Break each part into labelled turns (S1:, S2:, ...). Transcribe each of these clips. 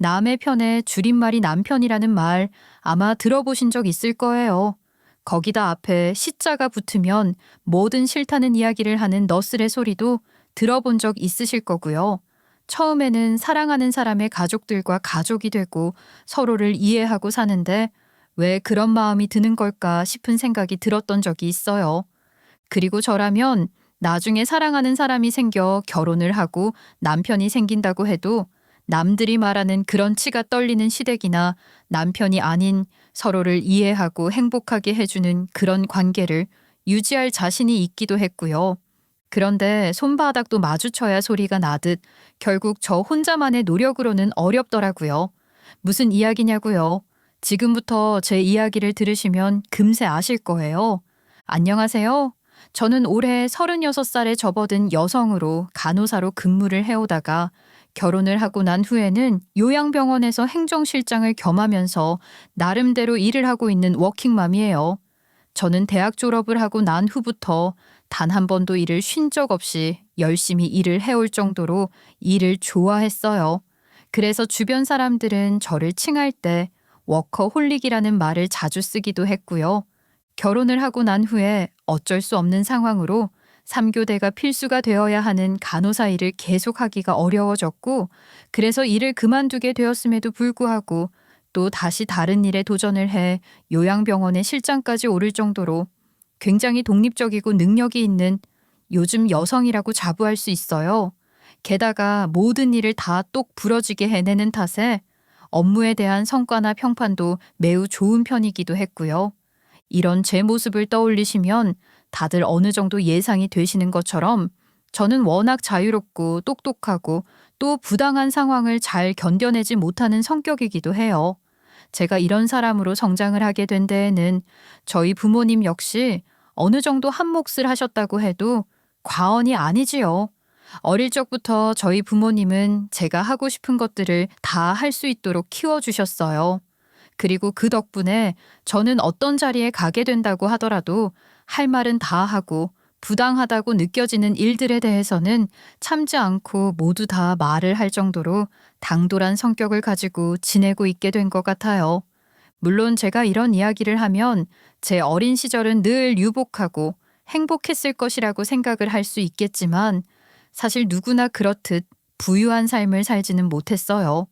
S1: 남의 편의 줄임말이 남편이라는 말 아마 들어보신 적 있을 거예요. 거기다 앞에 시자가 붙으면 뭐든 싫다는 이야기를 하는 너스레 소리도 들어본 적 있으실 거고요. 처음에는 사랑하는 사람의 가족들과 가족이 되고 서로를 이해하고 사는데 왜 그런 마음이 드는 걸까 싶은 생각이 들었던 적이 있어요. 그리고 저라면 나중에 사랑하는 사람이 생겨 결혼을 하고 남편이 생긴다고 해도 남들이 말하는 그런 치가 떨리는 시댁이나 남편이 아닌 서로를 이해하고 행복하게 해주는 그런 관계를 유지할 자신이 있기도 했고요. 그런데 손바닥도 마주쳐야 소리가 나듯 결국 저 혼자만의 노력으로는 어렵더라고요. 무슨 이야기냐고요? 지금부터 제 이야기를 들으시면 금세 아실 거예요. 안녕하세요. 저는 올해 36살에 접어든 여성으로 간호사로 근무를 해오다가 결혼을 하고 난 후에는 요양병원에서 행정실장을 겸하면서 나름대로 일을 하고 있는 워킹맘이에요. 저는 대학 졸업을 하고 난 후부터 단 한 번도 일을 쉰 적 없이 열심히 일을 해올 정도로 일을 좋아했어요. 그래서 주변 사람들은 저를 칭할 때 워커홀릭이라는 말을 자주 쓰기도 했고요. 결혼을 하고 난 후에 어쩔 수 없는 상황으로 3교대가 필수가 되어야 하는 간호사 일을 계속하기가 어려워졌고, 그래서 일을 그만두게 되었음에도 불구하고 또 다시 다른 일에 도전을 해 요양병원의 실장까지 오를 정도로 굉장히 독립적이고 능력이 있는 요즘 여성이라고 자부할 수 있어요. 게다가 모든 일을 다 똑 부러지게 해내는 탓에 업무에 대한 성과나 평판도 매우 좋은 편이기도 했고요. 이런 제 모습을 떠올리시면 다들 어느 정도 예상이 되시는 것처럼 저는 워낙 자유롭고 똑똑하고 또 부당한 상황을 잘 견뎌내지 못하는 성격이기도 해요. 제가 이런 사람으로 성장을 하게 된 데에는 저희 부모님 역시 어느 정도 한 몫을 하셨다고 해도 과언이 아니지요. 어릴 적부터 저희 부모님은 제가 하고 싶은 것들을 다 할 수 있도록 키워주셨어요. 그리고 그 덕분에 저는 어떤 자리에 가게 된다고 하더라도 할 말은 다 하고 부당하다고 느껴지는 일들에 대해서는 참지 않고 모두 다 말을 할 정도로 당돌한 성격을 가지고 지내고 있게 된 것 같아요. 물론 제가 이런 이야기를 하면 제 어린 시절은 늘 유복하고 행복했을 것이라고 생각을 할 수 있겠지만 사실 누구나 그렇듯 부유한 삶을 살지는 못했어요.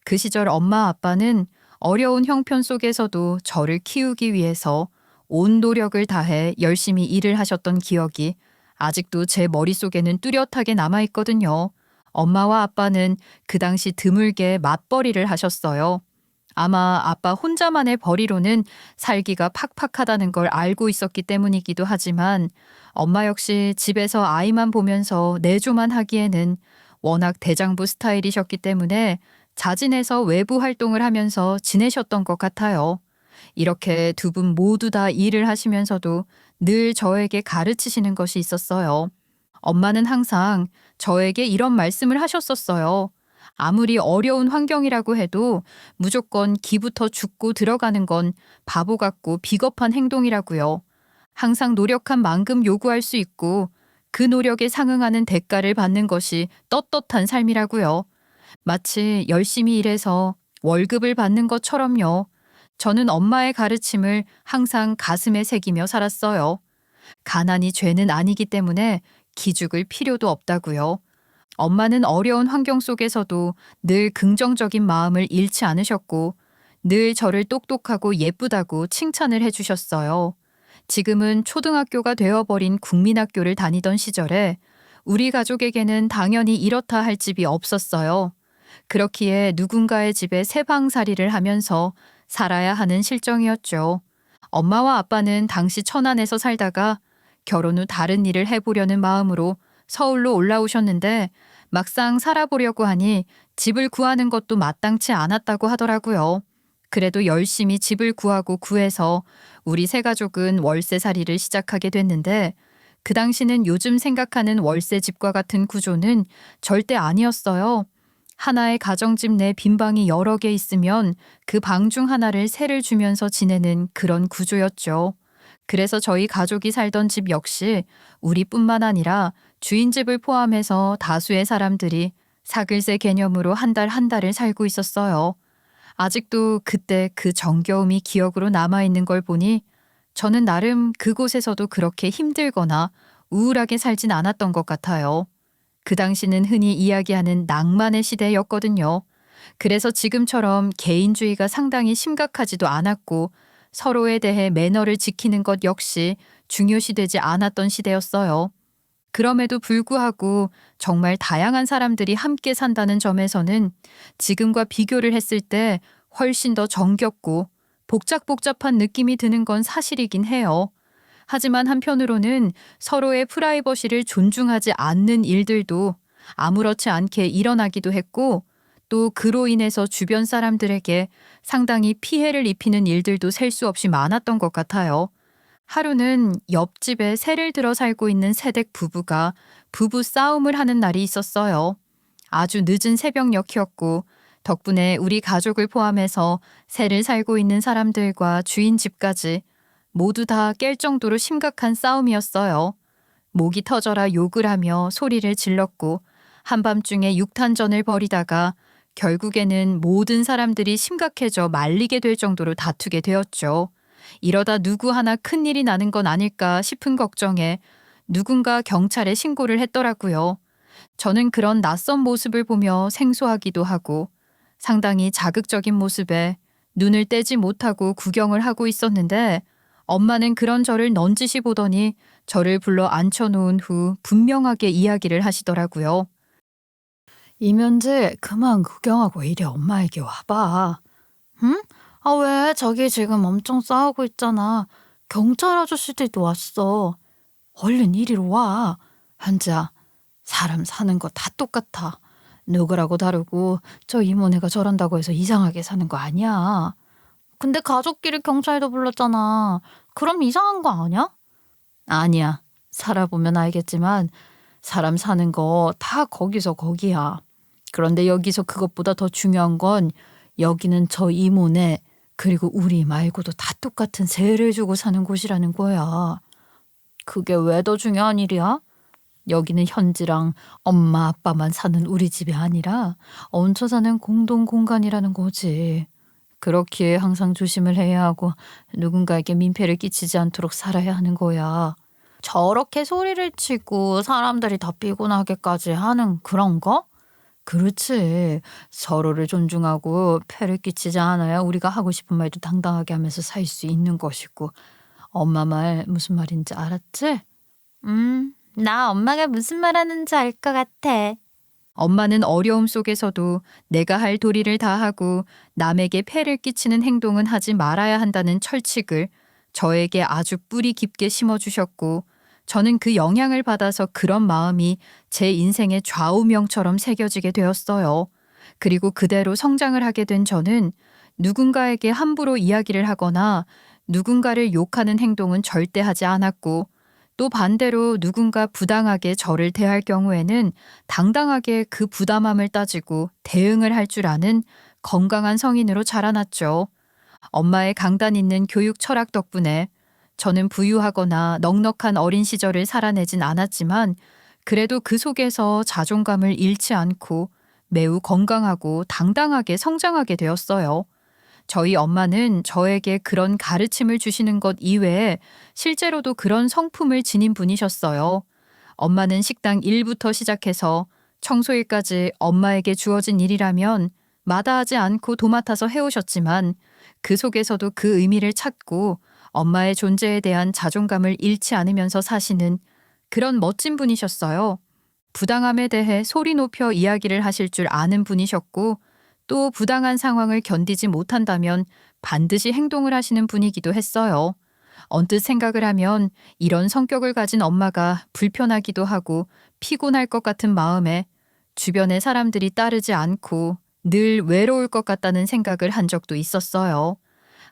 S1: 그 시절 엄마 아빠는 어려운 형편 속에서도 저를 키우기 위해서 온 노력을 다해 열심히 일을 하셨던 기억이 아직도 제 머릿속에는 뚜렷하게 남아있거든요. 엄마와 아빠는 그 당시 드물게 맞벌이를 하셨어요. 아마 아빠 혼자만의 벌이로는 살기가 팍팍하다는 걸 알고 있었기 때문이기도 하지만 엄마 역시 집에서 아이만 보면서 내조만 하기에는 워낙 대장부 스타일이셨기 때문에 자진해서 외부 활동을 하면서 지내셨던 것 같아요. 이렇게 두 분 모두 다 일을 하시면서도 늘 저에게 가르치시는 것이 있었어요. 엄마는 항상 저에게 이런 말씀을 하셨었어요. 아무리 어려운 환경이라고 해도 무조건 기부터 죽고 들어가는 건 바보 같고 비겁한 행동이라고요. 항상 노력한 만큼 요구할 수 있고 그 노력에 상응하는 대가를 받는 것이 떳떳한 삶이라고요. 마치 열심히 일해서 월급을 받는 것처럼요. 저는 엄마의 가르침을 항상 가슴에 새기며 살았어요. 가난이 죄는 아니기 때문에 기죽을 필요도 없다고요. 엄마는 어려운 환경 속에서도 늘 긍정적인 마음을 잃지 않으셨고 늘 저를 똑똑하고 예쁘다고 칭찬을 해주셨어요. 지금은 초등학교가 되어버린 국민학교를 다니던 시절에 우리 가족에게는 당연히 이렇다 할 집이 없었어요. 그렇기에 누군가의 집에 새방살이를 하면서 살아야 하는 실정이었죠. 엄마와 아빠는 당시 천안에서 살다가 결혼 후 다른 일을 해보려는 마음으로 서울로 올라오셨는데 막상 살아보려고 하니 집을 구하는 것도 마땅치 않았다고 하더라고요. 그래도 열심히 집을 구하고 구해서 우리 세 가족은 월세살이를 시작하게 됐는데 그 당시는 요즘 생각하는 월세집과 같은 구조는 절대 아니었어요. 하나의 가정집 내 빈방이 여러 개 있으면 그 방 중 하나를 세를 주면서 지내는 그런 구조였죠. 그래서 저희 가족이 살던 집 역시 우리뿐만 아니라 주인집을 포함해서 다수의 사람들이 사글세 개념으로 한 달 한 달을 살고 있었어요. 아직도 그때 그 정겨움이 기억으로 남아있는 걸 보니 저는 나름 그곳에서도 그렇게 힘들거나 우울하게 살진 않았던 것 같아요. 그 당시는 흔히 이야기하는 낭만의 시대였거든요. 그래서 지금처럼 개인주의가 상당히 심각하지도 않았고 서로에 대해 매너를 지키는 것 역시 중요시되지 않았던 시대였어요. 그럼에도 불구하고 정말 다양한 사람들이 함께 산다는 점에서는 지금과 비교를 했을 때 훨씬 더 정겹고 복잡복잡한 느낌이 드는 건 사실이긴 해요. 하지만 한편으로는 서로의 프라이버시를 존중하지 않는 일들도 아무렇지 않게 일어나기도 했고 또 그로 인해서 주변 사람들에게 상당히 피해를 입히는 일들도 셀 수 없이 많았던 것 같아요. 하루는 옆집에 새를 들어 살고 있는 새댁 부부가 부부 싸움을 하는 날이 있었어요. 아주 늦은 새벽녘이었고 덕분에 우리 가족을 포함해서 새를 살고 있는 사람들과 주인 집까지 모두 다 깰 정도로 심각한 싸움이었어요. 목이 터져라 욕을 하며 소리를 질렀고 한밤중에 육탄전을 벌이다가 결국에는 모든 사람들이 심각해져 말리게 될 정도로 다투게 되었죠. 이러다 누구 하나 큰일이 나는 건 아닐까 싶은 걱정에 누군가 경찰에 신고를 했더라고요. 저는 그런 낯선 모습을 보며 생소하기도 하고 상당히 자극적인 모습에 눈을 떼지 못하고 구경을 하고 있었는데 엄마는 그런 저를 넌지시 보더니 저를 불러 앉혀놓은 후 분명하게 이야기를 하시더라고요. 이면지 그만 구경하고 이리 엄마에게 와봐. 응? 아, 왜? 저기 지금 엄청 싸우고 있잖아. 경찰 아저씨들도 왔어. 얼른 이리로 와. 현지야, 사람 사는 거 다 똑같아. 누구라고 다르고 저 이모네가 저런다고 해서 이상하게 사는 거 아니야. 근데 가족끼리 경찰도 불렀잖아. 그럼 이상한 거 아니야? 아니야. 살아보면 알겠지만 사람 사는 거 다 거기서 거기야. 그런데 여기서 그것보다 더 중요한 건 여기는 저 이모네 그리고 우리 말고도 다 똑같은 세를 주고 사는 곳이라는 거야. 그게 왜 더 중요한 일이야? 여기는 현지랑 엄마 아빠만 사는 우리 집이 아니라 얹혀 사는 공동 공간이라는 거지. 그렇기에 항상 조심을 해야 하고 누군가에게 민폐를 끼치지 않도록 살아야 하는 거야. 저렇게 소리를 치고 사람들이 다 피곤하게까지 하는 그런 거? 그렇지. 서로를 존중하고 폐를 끼치지 않아야 우리가 하고 싶은 말도 당당하게 하면서 살 수 있는 것이고. 엄마 말 무슨 말인지 알았지? 나 엄마가 무슨 말 하는지 알 것 같아. 엄마는 어려움 속에서도 내가 할 도리를 다하고 남에게 폐를 끼치는 행동은 하지 말아야 한다는 철칙을 저에게 아주 뿌리 깊게 심어주셨고 저는 그 영향을 받아서 그런 마음이 제 인생의 좌우명처럼 새겨지게 되었어요. 그리고 그대로 성장을 하게 된 저는 누군가에게 함부로 이야기를 하거나 누군가를 욕하는 행동은 절대 하지 않았고 또 반대로 누군가 부당하게 저를 대할 경우에는 당당하게 그 부담함을 따지고 대응을 할 줄 아는 건강한 성인으로 자라났죠. 엄마의 강단 있는 교육 철학 덕분에 저는 부유하거나 넉넉한 어린 시절을 살아내진 않았지만 그래도 그 속에서 자존감을 잃지 않고 매우 건강하고 당당하게 성장하게 되었어요. 저희 엄마는 저에게 그런 가르침을 주시는 것 이외에 실제로도 그런 성품을 지닌 분이셨어요. 엄마는 식당 일부터 시작해서 청소일까지 엄마에게 주어진 일이라면 마다하지 않고 도맡아서 해오셨지만 그 속에서도 그 의미를 찾고 엄마의 존재에 대한 자존감을 잃지 않으면서 사시는 그런 멋진 분이셨어요. 부당함에 대해 소리 높여 이야기를 하실 줄 아는 분이셨고 또 부당한 상황을 견디지 못한다면 반드시 행동을 하시는 분이기도 했어요. 언뜻 생각을 하면 이런 성격을 가진 엄마가 불편하기도 하고 피곤할 것 같은 마음에 주변의 사람들이 따르지 않고 늘 외로울 것 같다는 생각을 한 적도 있었어요.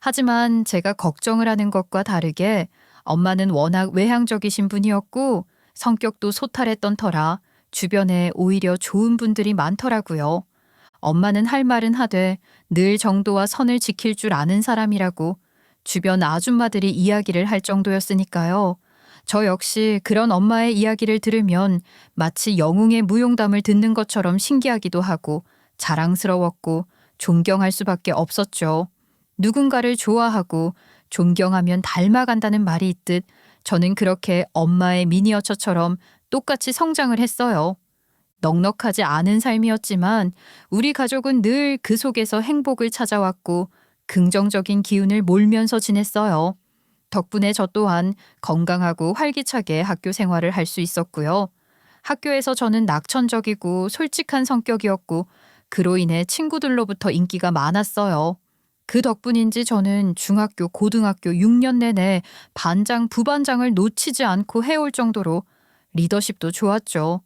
S1: 하지만 제가 걱정을 하는 것과 다르게 엄마는 워낙 외향적이신 분이었고 성격도 소탈했던 터라 주변에 오히려 좋은 분들이 많더라고요. 엄마는 할 말은 하되 늘 정도와 선을 지킬 줄 아는 사람이라고 주변 아줌마들이 이야기를 할 정도였으니까요. 저 역시 그런 엄마의 이야기를 들으면 마치 영웅의 무용담을 듣는 것처럼 신기하기도 하고 자랑스러웠고 존경할 수밖에 없었죠. 누군가를 좋아하고 존경하면 닮아간다는 말이 있듯 저는 그렇게 엄마의 미니어처처럼 똑같이 성장을 했어요. 넉넉하지 않은 삶이었지만 우리 가족은 늘 그 속에서 행복을 찾아왔고 긍정적인 기운을 몰면서 지냈어요. 덕분에 저 또한 건강하고 활기차게 학교 생활을 할 수 있었고요. 학교에서 저는 낙천적이고 솔직한 성격이었고 그로 인해 친구들로부터 인기가 많았어요. 그 덕분인지 저는 중학교, 고등학교 6년 내내 반장, 부반장을 놓치지 않고 해올 정도로 리더십도 좋았죠.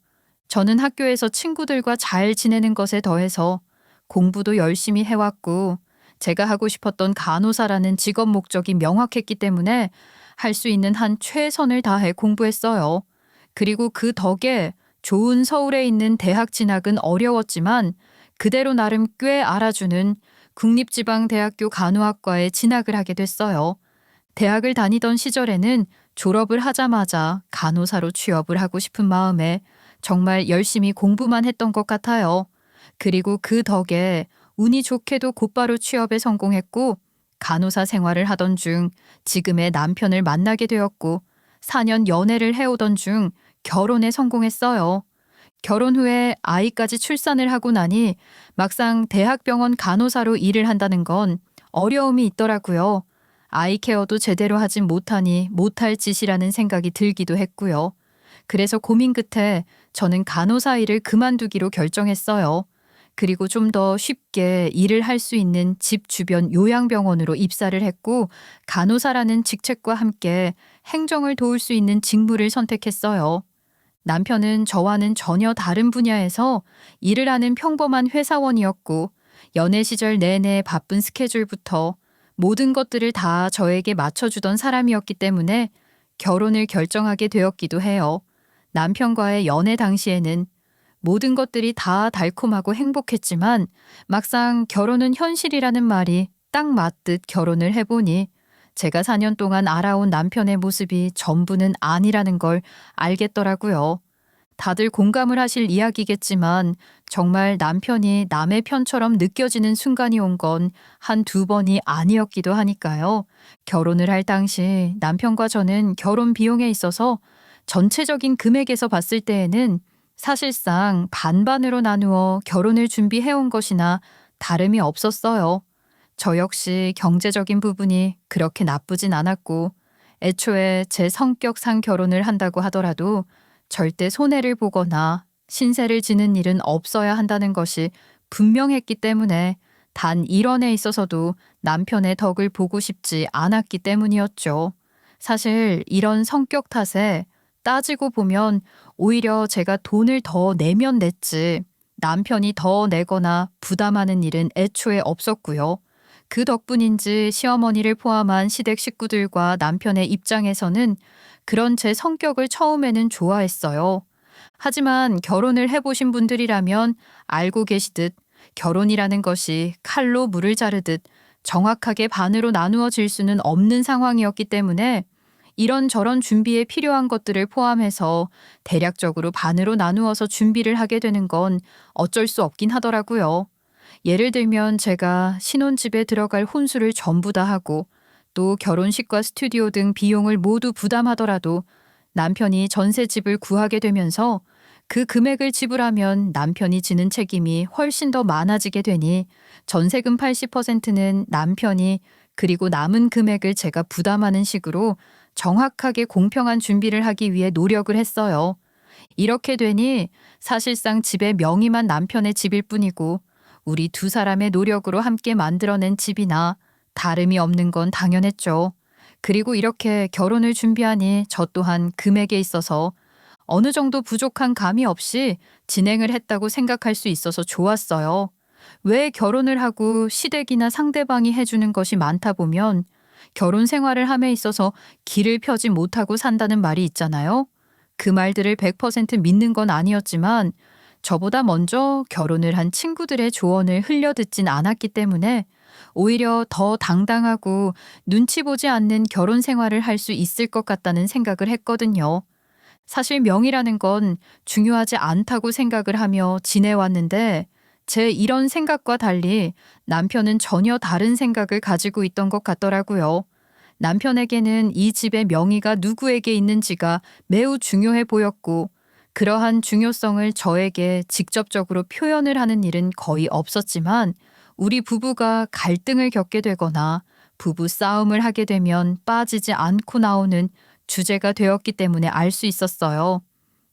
S1: 저는 학교에서 친구들과 잘 지내는 것에 더해서 공부도 열심히 해왔고 제가 하고 싶었던 간호사라는 직업 목적이 명확했기 때문에 할 수 있는 한 최선을 다해 공부했어요. 그리고 그 덕에 좋은 서울에 있는 대학 진학은 어려웠지만 그대로 나름 꽤 알아주는 국립지방대학교 간호학과에 진학을 하게 됐어요. 대학을 다니던 시절에는 졸업을 하자마자 간호사로 취업을 하고 싶은 마음에 정말 열심히 공부만 했던 것 같아요. 그리고 그 덕에 운이 좋게도 곧바로 취업에 성공했고 간호사 생활을 하던 중 지금의 남편을 만나게 되었고 4년 연애를 해오던 중 결혼에 성공했어요. 결혼 후에 아이까지 출산을 하고 나니 막상 대학병원 간호사로 일을 한다는 건 어려움이 있더라고요. 아이 케어도 제대로 하진 못하니 못할 짓이라는 생각이 들기도 했고요. 그래서 고민 끝에 저는 간호사 일을 그만두기로 결정했어요. 그리고 좀 더 쉽게 일을 할 수 있는 집 주변 요양병원으로 입사를 했고 간호사라는 직책과 함께 행정을 도울 수 있는 직무를 선택했어요. 남편은 저와는 전혀 다른 분야에서 일을 하는 평범한 회사원이었고 연애 시절 내내 바쁜 스케줄부터 모든 것들을 다 저에게 맞춰주던 사람이었기 때문에 결혼을 결정하게 되었기도 해요. 남편과의 연애 당시에는 모든 것들이 다 달콤하고 행복했지만 막상 결혼은 현실이라는 말이 딱 맞듯 결혼을 해보니 제가 4년 동안 알아온 남편의 모습이 전부는 아니라는 걸 알겠더라고요. 다들 공감을 하실 이야기겠지만 정말 남편이 남의 편처럼 느껴지는 순간이 온 건 한두 번이 아니었기도 하니까요. 결혼을 할 당시 남편과 저는 결혼 비용에 있어서 전체적인 금액에서 봤을 때에는 사실상 반반으로 나누어 결혼을 준비해온 것이나 다름이 없었어요. 저 역시 경제적인 부분이 그렇게 나쁘진 않았고 애초에 제 성격상 결혼을 한다고 하더라도 절대 손해를 보거나 신세를 지는 일은 없어야 한다는 것이 분명했기 때문에 단 일원에 있어서도 남편의 덕을 보고 싶지 않았기 때문이었죠. 사실 이런 성격 탓에 따지고 보면 오히려 제가 돈을 더 내면 냈지 남편이 더 내거나 부담하는 일은 애초에 없었고요. 그 덕분인지 시어머니를 포함한 시댁 식구들과 남편의 입장에서는 그런 제 성격을 처음에는 좋아했어요. 하지만 결혼을 해보신 분들이라면 알고 계시듯 결혼이라는 것이 칼로 물을 자르듯 정확하게 반으로 나누어질 수는 없는 상황이었기 때문에 이런저런 준비에 필요한 것들을 포함해서 대략적으로 반으로 나누어서 준비를 하게 되는 건 어쩔 수 없긴 하더라고요. 예를 들면 제가 신혼집에 들어갈 혼수를 전부 다 하고 또 결혼식과 스튜디오 등 비용을 모두 부담하더라도 남편이 전셋집을 구하게 되면서 그 금액을 지불하면 남편이 지는 책임이 훨씬 더 많아지게 되니 전세금 80%는 남편이 그리고 남은 금액을 제가 부담하는 식으로 정확하게 공평한 준비를 하기 위해 노력을 했어요. 이렇게 되니 사실상 집의 명의만 남편의 집일 뿐이고 우리 두 사람의 노력으로 함께 만들어낸 집이나 다름이 없는 건 당연했죠. 그리고 이렇게 결혼을 준비하니 저 또한 금액에 있어서 어느 정도 부족한 감이 없이 진행을 했다고 생각할 수 있어서 좋았어요. 왜 결혼을 하고 시댁이나 상대방이 해주는 것이 많다 보면 결혼 생활을 함에 있어서 길을 펴지 못하고 산다는 말이 있잖아요. 그 말들을 100% 믿는 건 아니었지만 저보다 먼저 결혼을 한 친구들의 조언을 흘려듣진 않았기 때문에 오히려 더 당당하고 눈치 보지 않는 결혼 생활을 할 수 있을 것 같다는 생각을 했거든요. 사실 명이라는 건 중요하지 않다고 생각을 하며 지내왔는데 제 이런 생각과 달리 남편은 전혀 다른 생각을 가지고 있던 것 같더라고요. 남편에게는 이 집의 명의가 누구에게 있는지가 매우 중요해 보였고 그러한 중요성을 저에게 직접적으로 표현을 하는 일은 거의 없었지만 우리 부부가 갈등을 겪게 되거나 부부 싸움을 하게 되면 빠지지 않고 나오는 주제가 되었기 때문에 알 수 있었어요.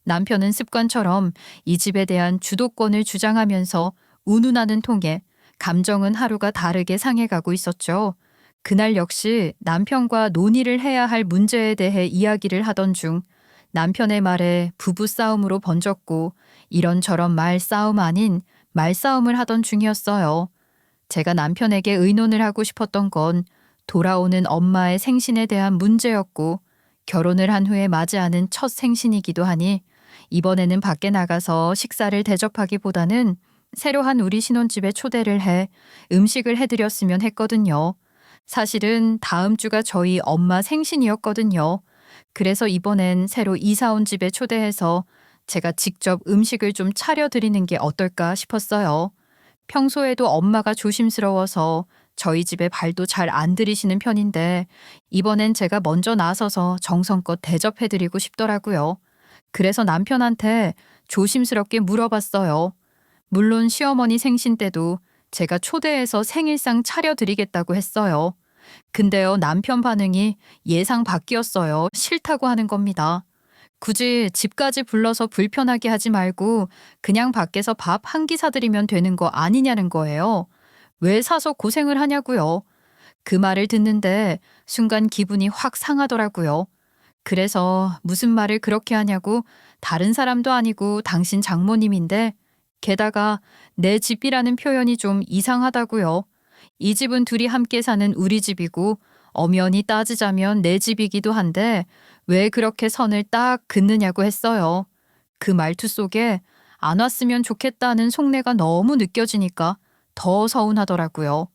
S1: 남편은 습관처럼 이 집에 대한 주도권을 주장하면서 운운하는 통에 감정은 하루가 다르게 상해가고 있었죠. 그날 역시 남편과 논의를 해야 할 문제에 대해 이야기를 하던 중 남편의 말에 부부싸움으로 번졌고 이런저런 말싸움 아닌 말싸움을 하던 중이었어요. 제가 남편에게 의논을 하고 싶었던 건 돌아오는 엄마의 생신에 대한 문제였고 결혼을 한 후에 맞이하는 첫 생신이기도 하니 이번에는 밖에 나가서 식사를 대접하기보다는 새로 한 우리 신혼집에 초대를 해 음식을 해드렸으면 했거든요. 사실은 다음 주가 저희 엄마 생신이었거든요. 그래서 이번엔 새로 이사 온 집에 초대해서 제가 직접 음식을 좀 차려드리는 게 어떨까 싶었어요. 평소에도 엄마가 조심스러워서 저희 집에 발도 잘 안 들이시는 편인데 이번엔 제가 먼저 나서서 정성껏 대접해드리고 싶더라고요. 그래서 남편한테 조심스럽게 물어봤어요. 물론 시어머니 생신 때도 제가 초대해서 생일상 차려드리겠다고 했어요. 근데요, 남편 반응이 예상 밖이었어요. 싫다고 하는 겁니다. 굳이 집까지 불러서 불편하게 하지 말고 그냥 밖에서 밥 한 끼 사드리면 되는 거 아니냐는 거예요. 왜 사서 고생을 하냐고요. 그 말을 듣는데 순간 기분이 확 상하더라고요. 그래서 무슨 말을 그렇게 하냐고 다른 사람도 아니고 당신 장모님인데 게다가 내 집이라는 표현이 좀 이상하다고요. 이 집은 둘이 함께 사는 우리 집이고 엄연히 따지자면 내 집이기도 한데 왜 그렇게 선을 딱 긋느냐고 했어요. 그 말투 속에 안 왔으면 좋겠다는 속내가 너무 느껴지니까 더 서운하더라고요.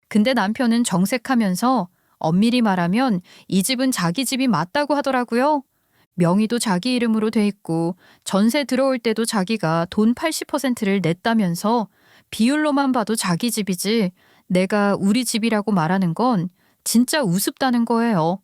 S1: 근데 남편은 정색하면서 엄밀히 말하면 이 집은 자기 집이 맞다고 하더라고요. 명의도 자기 이름으로 돼 있고 전세 들어올 때도 자기가 돈 80%를 냈다면서 비율로만 봐도 자기 집이지 내가 우리 집이라고 말하는 건 진짜 우습다는 거예요.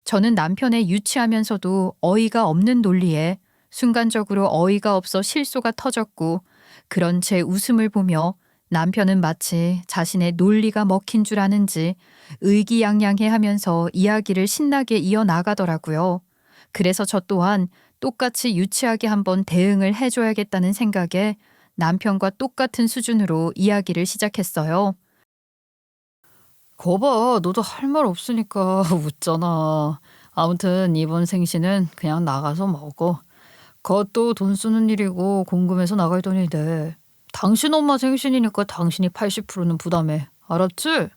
S1: 저는 남편의 유치하면서도 어이가 없는 논리에 순간적으로 어이가 없어 실소가 터졌고 그런 제 웃음을 보며 남편은 마치 자신의 논리가 먹힌 줄 아는지 의기양양해 하면서 이야기를 신나게 이어나가더라고요. 그래서 저 또한 똑같이 유치하게 한번 대응을 해줘야겠다는 생각에 남편과 똑같은 수준으로 이야기를 시작했어요. 거봐, 너도 할 말 없으니까 웃잖아. 아무튼 이번 생신은 그냥 나가서 먹어. 그것도 돈 쓰는 일이고 궁금해서 나갈 돈인데. 당신 엄마 생신이니까 당신이 80%는 부담해. 알았지?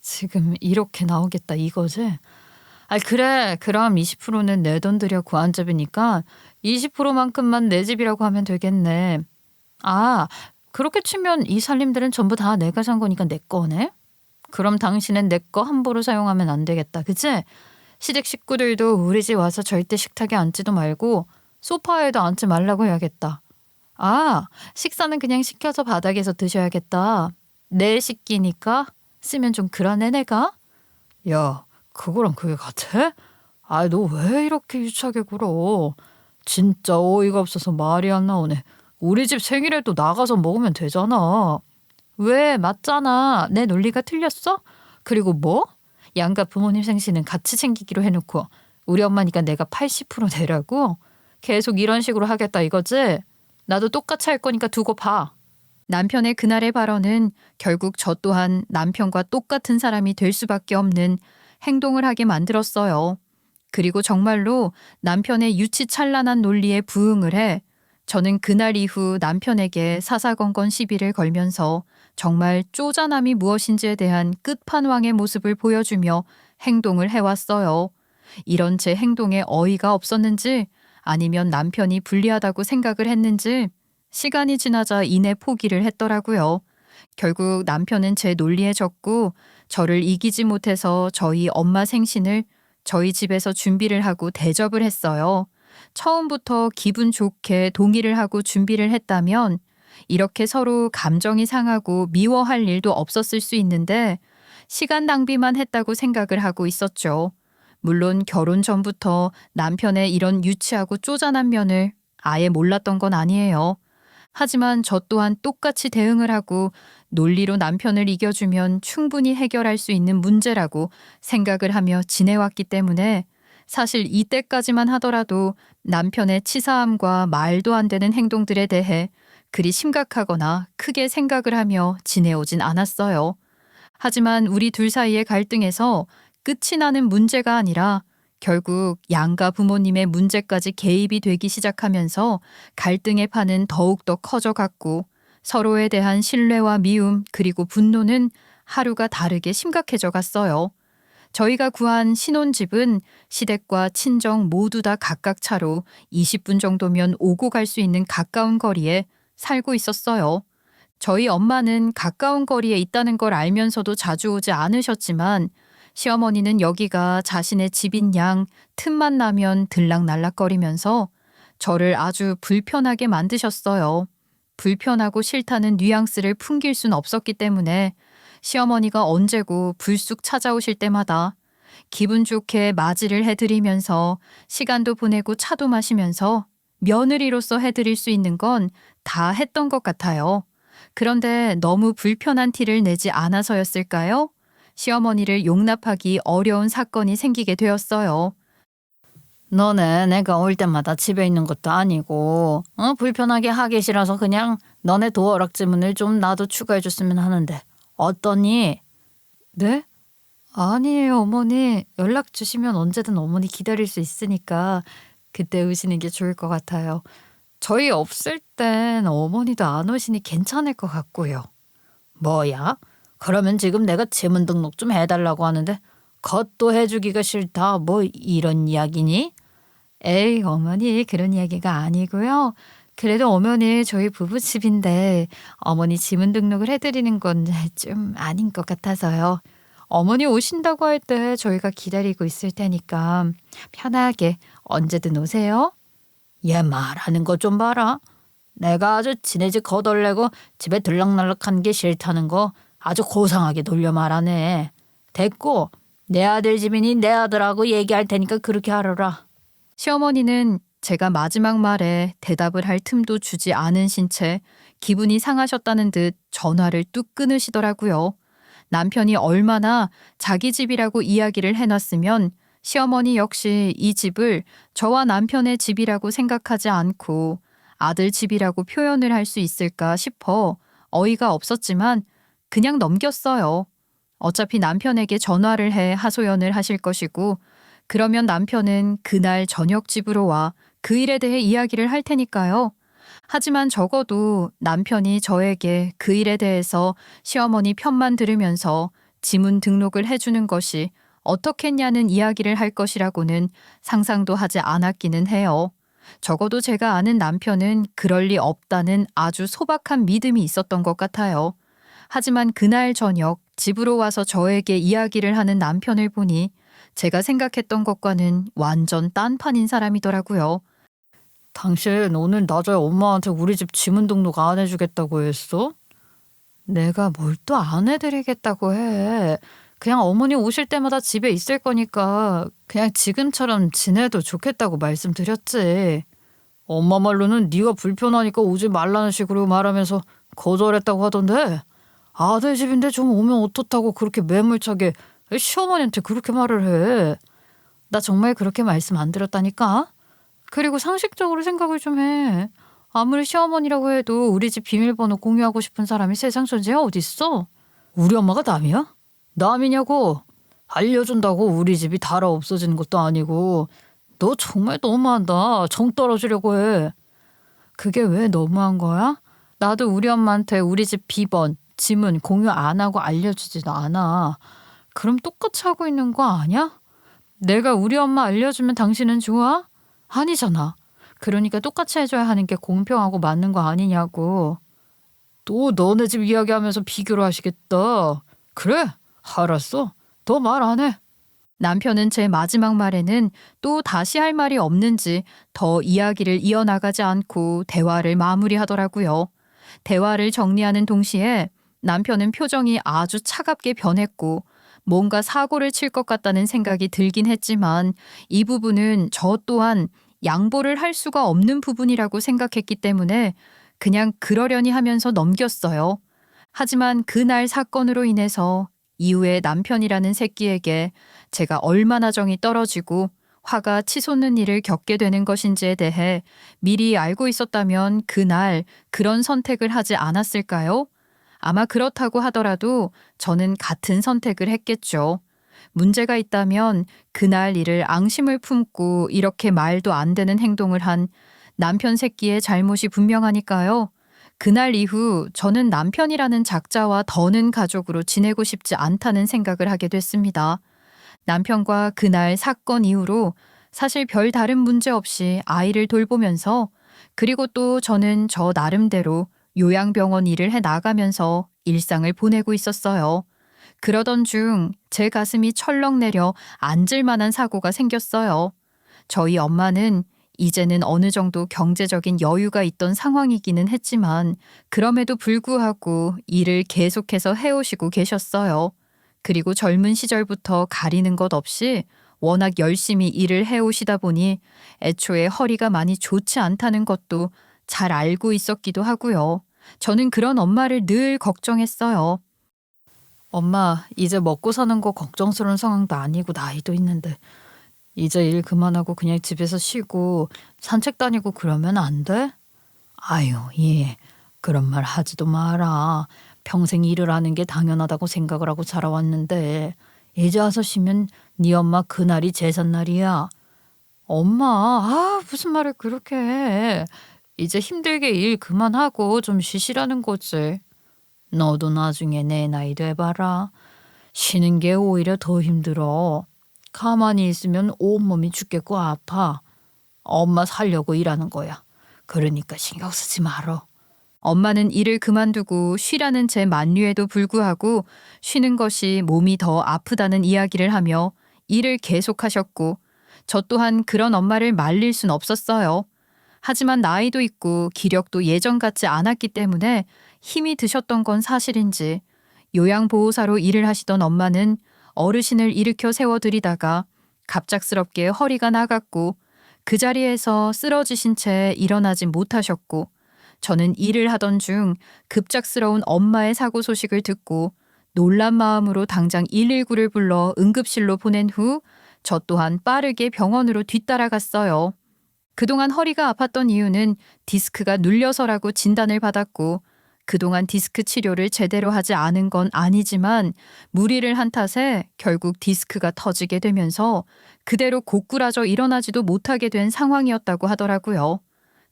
S1: 지금 이렇게 나오겠다 이거지? 아, 그래. 그럼 20%는 내 돈 들여 구한 집이니까 20%만큼만 내 집이라고 하면 되겠네. 아, 그렇게 치면 이 살림들은 전부 다 내가 산 거니까 내 거네? 그럼 당신은 내 거 함부로 사용하면 안 되겠다. 그치? 시댁 식구들도 우리 집 와서 절대 식탁에 앉지도 말고 소파에도 앉지 말라고 해야겠다. 아, 식사는 그냥 시켜서 바닥에서 드셔야겠다. 내 식기니까 쓰면 좀 그러네 내가? 야, 그거랑 그게 같아? 아, 너 왜 이렇게 유치하게 굴어? 진짜 어이가 없어서 말이 안 나오네. 우리 집 생일에도 나가서 먹으면 되잖아. 왜? 맞잖아. 내 논리가 틀렸어? 그리고 뭐? 양가 부모님 생신은 같이 챙기기로 해놓고 우리 엄마니까 내가 80% 내라고? 계속 이런 식으로 하겠다 이거지? 나도 똑같이 할 거니까 두고 봐. 남편의 그날의 발언은 결국 저 또한 남편과 똑같은 사람이 될 수밖에 없는 행동을 하게 만들었어요. 그리고 정말로 남편의 유치찬란한 논리에 부응을 해 저는 그날 이후 남편에게 사사건건 시비를 걸면서 정말 쪼잔함이 무엇인지에 대한 끝판왕의 모습을 보여주며 행동을 해왔어요. 이런 제 행동에 어이가 없었는지 아니면 남편이 불리하다고 생각을 했는지 시간이 지나자 이내 포기를 했더라고요. 결국 남편은 제 논리에 졌고 저를 이기지 못해서 저희 엄마 생신을 저희 집에서 준비를 하고 대접을 했어요. 처음부터 기분 좋게 동의를 하고 준비를 했다면 이렇게 서로 감정이 상하고 미워할 일도 없었을 수 있는데 시간 낭비만 했다고 생각을 하고 있었죠. 물론 결혼 전부터 남편의 이런 유치하고 쪼잔한 면을 아예 몰랐던 건 아니에요. 하지만 저 또한 똑같이 대응을 하고 논리로 남편을 이겨주면 충분히 해결할 수 있는 문제라고 생각을 하며 지내왔기 때문에 사실 이때까지만 하더라도 남편의 치사함과 말도 안 되는 행동들에 대해 그리 심각하거나 크게 생각을 하며 지내오진 않았어요. 하지만 우리 둘 사이의 갈등에서 끝이 나는 문제가 아니라 결국 양가 부모님의 문제까지 개입이 되기 시작하면서 갈등의 판은 더욱더 커져갔고 서로에 대한 신뢰와 미움 그리고 분노는 하루가 다르게 심각해져 갔어요. 저희가 구한 신혼집은 시댁과 친정 모두 다 각각 차로 20분 정도면 오고 갈 수 있는 가까운 거리에 살고 있었어요. 저희 엄마는 가까운 거리에 있다는 걸 알면서도 자주 오지 않으셨지만 시어머니는 여기가 자신의 집인 양 틈만 나면 들락날락거리면서 저를 아주 불편하게 만드셨어요. 불편하고 싫다는 뉘앙스를 풍길 순 없었기 때문에 시어머니가 언제고 불쑥 찾아오실 때마다 기분 좋게 맞이를 해드리면서 시간도 보내고 차도 마시면서 며느리로서 해드릴 수 있는 건 다 했던 것 같아요. 그런데 너무 불편한 티를 내지 않아서였을까요? 시어머니를 용납하기 어려운 사건이 생기게 되었어요.
S2: 너네 내가 올 때마다 집에 있는 것도 아니고 불편하게 하기 싫어서 그냥 너네 도어락 지문을 좀 나도 추가해줬으면 하는데 어떠니?
S1: 네? 아니에요, 어머니. 연락 주시면 언제든 어머니 기다릴 수 있으니까 그때 오시는 게 좋을 것 같아요. 저희 없을 땐 어머니도 안 오시니 괜찮을 것 같고요.
S2: 뭐야? 그러면 지금 내가 지문 등록 좀 해달라고 하는데 그것도 해주기가 싫다 뭐 이런 이야기니?
S1: 에이, 어머니 그런 이야기가 아니고요. 그래도 어머니 저희 부부집인데 어머니 지문 등록을 해드리는 건 좀 아닌 것 같아서요. 어머니 오신다고 할 때 저희가 기다리고 있을 테니까 편하게 언제든 오세요.
S2: 얘 말하는 거 좀 봐라. 내가 아주 지네 집 거덜내고 집에 들락날락한 게 싫다는 거 아주 고상하게 돌려 말하네. 됐고 내 아들 집이니 내 아들하고 얘기할 테니까 그렇게 하라라.
S1: 시어머니는 제가 마지막 말에 대답을 할 틈도 주지 않으신 채 기분이 상하셨다는 듯 전화를 뚝 끊으시더라고요. 남편이 얼마나 자기 집이라고 이야기를 해놨으면 시어머니 역시 이 집을 저와 남편의 집이라고 생각하지 않고 아들 집이라고 표현을 할 수 있을까 싶어 어이가 없었지만 그냥 넘겼어요. 어차피 남편에게 전화를 해 하소연을 하실 것이고 그러면 남편은 그날 저녁 집으로 와 그 일에 대해 이야기를 할 테니까요. 하지만 적어도 남편이 저에게 그 일에 대해서 시어머니 편만 들으면서 지문 등록을 해주는 것이 어떻겠냐는 이야기를 할 것이라고는 상상도 하지 않았기는 해요. 적어도 제가 아는 남편은 그럴 리 없다는 아주 소박한 믿음이 있었던 것 같아요. 하지만 그날 저녁 집으로 와서 저에게 이야기를 하는 남편을 보니 제가 생각했던 것과는 완전 딴판인 사람이더라고요.
S2: 당신 오늘 낮에 엄마한테 우리 집 지문 등록 안 해주겠다고 했어?
S1: 내가 뭘 또 안 해드리겠다고 해. 그냥 어머니 오실 때마다 집에 있을 거니까 그냥 지금처럼 지내도 좋겠다고 말씀드렸지.
S2: 엄마 말로는 네가 불편하니까 오지 말라는 식으로 말하면서 거절했다고 하던데 아들 집인데 좀 오면 어떻다고 그렇게 매몰차게 시어머니한테 그렇게 말을 해.
S1: 나 정말 그렇게 말씀 안 드렸다니까? 그리고 상식적으로 생각을 좀 해. 아무리 시어머니라고 해도 우리 집 비밀번호 공유하고 싶은 사람이 세상 천지에 어딨어?
S2: 우리 엄마가 남이야? 남이냐고. 알려준다고 우리 집이 달아 없어지는 것도 아니고. 너 정말 너무한다. 정 떨어지려고 해.
S1: 그게 왜 너무한 거야? 나도 우리 엄마한테 우리 집 비번, 지문 공유 안 하고 알려주지도 않아. 그럼 똑같이 하고 있는 거 아니야? 내가 우리 엄마 알려주면 당신은 좋아? 아니잖아.
S2: 그러니까 똑같이 해줘야 하는 게 공평하고 맞는 거 아니냐고. 또 너네 집 이야기하면서 비교를 하시겠다. 그래, 알았어. 더 말 안 해.
S1: 남편은 제 마지막 말에는 또 다시 할 말이 없는지 더 이야기를 이어나가지 않고 대화를 마무리하더라고요. 대화를 정리하는 동시에 남편은 표정이 아주 차갑게 변했고 뭔가 사고를 칠 것 같다는 생각이 들긴 했지만 이 부분은 저 또한 양보를 할 수가 없는 부분이라고 생각했기 때문에 그냥 그러려니 하면서 넘겼어요. 하지만 그날 사건으로 인해서 이후에 남편이라는 새끼에게 제가 얼마나 정이 떨어지고 화가 치솟는 일을 겪게 되는 것인지에 대해 미리 알고 있었다면 그날 그런 선택을 하지 않았을까요? 아마 그렇다고 하더라도 저는 같은 선택을 했겠죠. 문제가 있다면 그날 일을 앙심을 품고 이렇게 말도 안 되는 행동을 한 남편 새끼의 잘못이 분명하니까요. 그날 이후 저는 남편이라는 작자와 더는 가족으로 지내고 싶지 않다는 생각을 하게 됐습니다. 남편과 그날 사건 이후로 사실 별 다른 문제 없이 아이를 돌보면서 그리고 또 저는 저 나름대로 요양병원 일을 해 나가면서 일상을 보내고 있었어요. 그러던 중 제 가슴이 철렁 내려 앉을 만한 사고가 생겼어요. 저희 엄마는 이제는 어느 정도 경제적인 여유가 있던 상황이기는 했지만 그럼에도 불구하고 일을 계속해서 해오시고 계셨어요. 그리고 젊은 시절부터 가리는 것 없이 워낙 열심히 일을 해오시다 보니 애초에 허리가 많이 좋지 않다는 것도 잘 알고 있었기도 하고요. 저는 그런 엄마를 늘 걱정했어요.
S2: 엄마, 이제 먹고 사는 거 걱정스러운 상황도 아니고 나이도 있는데 이제 일 그만하고 그냥 집에서 쉬고 산책 다니고 그러면 안 돼? 아유, 예. 그런 말 하지도 마라. 평생 일을 하는 게 당연하다고 생각을 하고 자라왔는데 이제 와서 쉬면 네 엄마 그날이 제삿날이야. 엄마, 무슨 말을 그렇게 해. 이제 힘들게 일 그만하고 좀 쉬시라는 거지. 너도 나중에 내 나이 돼봐라. 쉬는 게 오히려 더 힘들어. 가만히 있으면 온몸이 죽겠고 아파. 엄마 살려고 일하는 거야. 그러니까 신경 쓰지 말어.
S1: 엄마는 일을 그만두고 쉬라는 제 만류에도 불구하고 쉬는 것이 몸이 더 아프다는 이야기를 하며 일을 계속하셨고 저 또한 그런 엄마를 말릴 순 없었어요. 하지만 나이도 있고 기력도 예전 같지 않았기 때문에 힘이 드셨던 건 사실인지 요양보호사로 일을 하시던 엄마는 어르신을 일으켜 세워드리다가 갑작스럽게 허리가 나갔고 그 자리에서 쓰러지신 채 일어나지 못하셨고 저는 일을 하던 중 급작스러운 엄마의 사고 소식을 듣고 놀란 마음으로 당장 119를 불러 응급실로 보낸 후 저 또한 빠르게 병원으로 뒤따라갔어요. 그동안 허리가 아팠던 이유는 디스크가 눌려서라고 진단을 받았고 그동안 디스크 치료를 제대로 하지 않은 건 아니지만 무리를 한 탓에 결국 디스크가 터지게 되면서 그대로 고꾸라져 일어나지도 못하게 된 상황이었다고 하더라고요.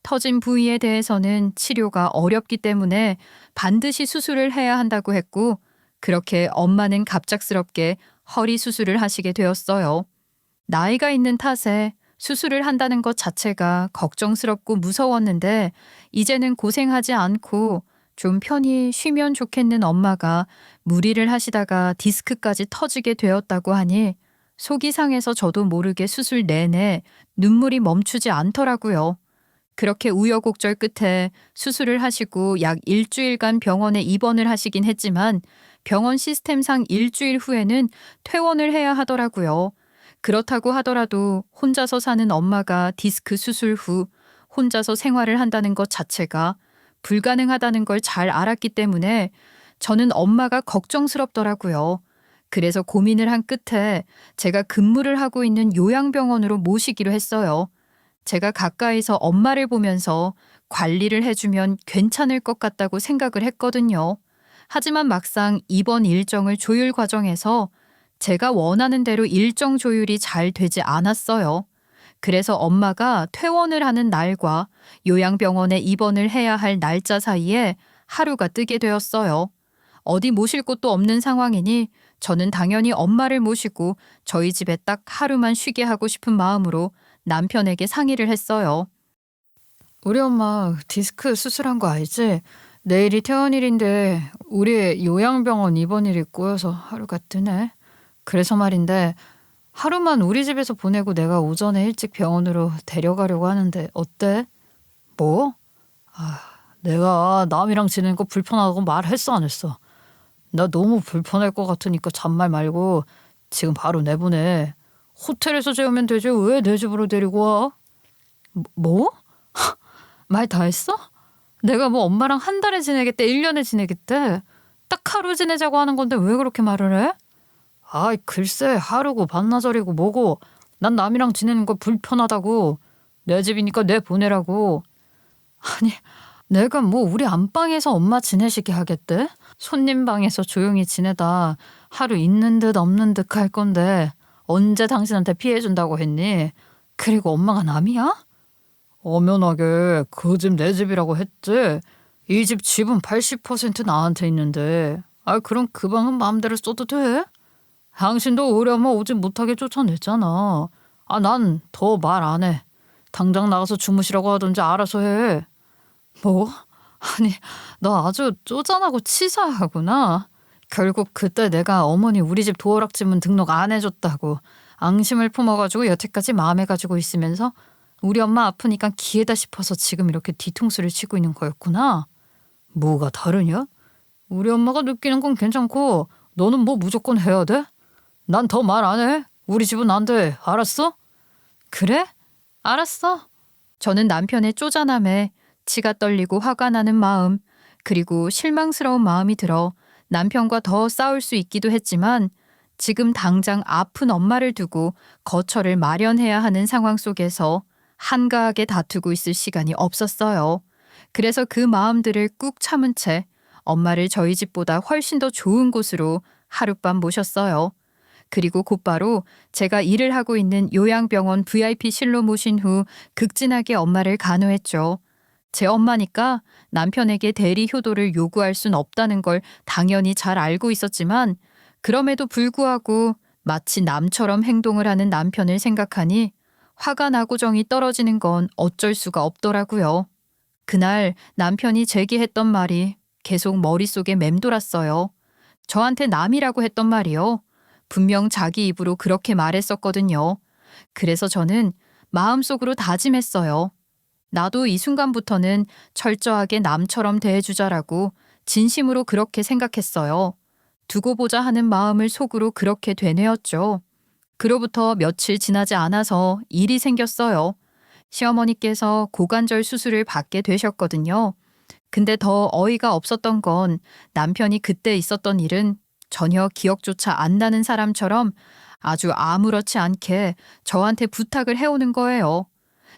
S1: 터진 부위에 대해서는 치료가 어렵기 때문에 반드시 수술을 해야 한다고 했고 그렇게 엄마는 갑작스럽게 허리 수술을 하시게 되었어요. 나이가 있는 탓에 수술을 한다는 것 자체가 걱정스럽고 무서웠는데 이제는 고생하지 않고 좀 편히 쉬면 좋겠는 엄마가 무리를 하시다가 디스크까지 터지게 되었다고 하니 속이 상해서 저도 모르게 수술 내내 눈물이 멈추지 않더라고요. 그렇게 우여곡절 끝에 수술을 하시고 약 일주일간 병원에 입원을 하시긴 했지만 병원 시스템상 일주일 후에는 퇴원을 해야 하더라고요. 그렇다고 하더라도 혼자서 사는 엄마가 디스크 수술 후 혼자서 생활을 한다는 것 자체가 불가능하다는 걸 잘 알았기 때문에 저는 엄마가 걱정스럽더라고요. 그래서 고민을 한 끝에 제가 근무를 하고 있는 요양병원으로 모시기로 했어요. 제가 가까이서 엄마를 보면서 관리를 해주면 괜찮을 것 같다고 생각을 했거든요. 하지만 막상 입원 일정을 조율 과정에서 제가 원하는 대로 일정 조율이 잘 되지 않았어요. 그래서 엄마가 퇴원을 하는 날과 요양병원에 입원을 해야 할 날짜 사이에 하루가 뜨게 되었어요. 어디 모실 곳도 없는 상황이니 저는 당연히 엄마를 모시고 저희 집에 딱 하루만 쉬게 하고 싶은 마음으로 남편에게 상의를 했어요. 우리 엄마 디스크 수술한 거 알지? 내일이 퇴원일인데 우리 요양병원 입원일이 꼬여서 하루가 뜨네. 그래서 말인데 하루만 우리 집에서 보내고 내가 오전에 일찍 병원으로 데려가려고 하는데 어때? 뭐? 내가 남이랑 지내는 거 불편하다고 말했어 안 했어? 나 너무 불편할 것 같으니까 잔말 말고 지금 바로 내보내. 호텔에서 재우면 되지 왜 내 집으로 데리고 와? 뭐? 말 다 했어? 내가 뭐 엄마랑 한 달에 지내겠대 1년에 지내겠대. 딱 하루 지내자고 하는 건데 왜 그렇게 말을 해? 아이 글쎄 하루고 반나절이고 뭐고 난 남이랑 지내는 거 불편하다고. 내 집이니까 내 보내라고. 아니 내가 뭐 우리 안방에서 엄마 지내시게 하겠대? 손님 방에서 조용히 지내다 하루 있는 듯 없는 듯 할 건데 언제 당신한테 피해준다고 했니? 그리고 엄마가 남이야? 엄연하게 그 집 내 집이라고 했지. 이 집 지분 80% 나한테 있는데 그럼 그 방은 마음대로 써도 돼? 당신도 우리 엄마 오지 못하게 쫓아냈잖아. 난 더 말 안 해. 당장 나가서 주무시라고 하든지 알아서 해. 뭐? 아니 너 아주 쪼잔하고 치사하구나. 결국 그때 내가 어머니 우리 집 도어락지문 등록 안 해줬다고 앙심을 품어가지고 여태까지 마음에 가지고 있으면서 우리 엄마 아프니까 기회다 싶어서 지금 이렇게 뒤통수를 치고 있는 거였구나. 뭐가 다르냐? 우리 엄마가 느끼는 건 괜찮고 너는 뭐 무조건 해야 돼? 난 더 말 안 해. 우리 집은 안 돼. 알았어? 그래? 알았어. 저는 남편의 쪼잔함에 치가 떨리고 화가 나는 마음 그리고 실망스러운 마음이 들어 남편과 더 싸울 수 있기도 했지만 지금 당장 아픈 엄마를 두고 거처를 마련해야 하는 상황 속에서 한가하게 다투고 있을 시간이 없었어요. 그래서 그 마음들을 꾹 참은 채 엄마를 저희 집보다 훨씬 더 좋은 곳으로 하룻밤 모셨어요. 그리고 곧바로 제가 일을 하고 있는 요양병원 VIP실로 모신 후 극진하게 엄마를 간호했죠. 제 엄마니까 남편에게 대리 효도를 요구할 순 없다는 걸 당연히 잘 알고 있었지만 그럼에도 불구하고 마치 남처럼 행동을 하는 남편을 생각하니 화가 나고 정이 떨어지는 건 어쩔 수가 없더라고요. 그날 남편이 제기했던 말이 계속 머릿속에 맴돌았어요. 저한테 남이라고 했던 말이요. 분명 자기 입으로 그렇게 말했었거든요. 그래서 저는 마음속으로 다짐했어요. 나도 이 순간부터는 철저하게 남처럼 대해주자라고 진심으로 그렇게 생각했어요. 두고 보자 하는 마음을 속으로 그렇게 되뇌었죠. 그로부터 며칠 지나지 않아서 일이 생겼어요. 시어머니께서 고관절 수술을 받게 되셨거든요. 근데 더 어이가 없었던 건 남편이 그때 있었던 일은 전혀 기억조차 안 나는 사람처럼 아주 아무렇지 않게 저한테 부탁을 해오는 거예요.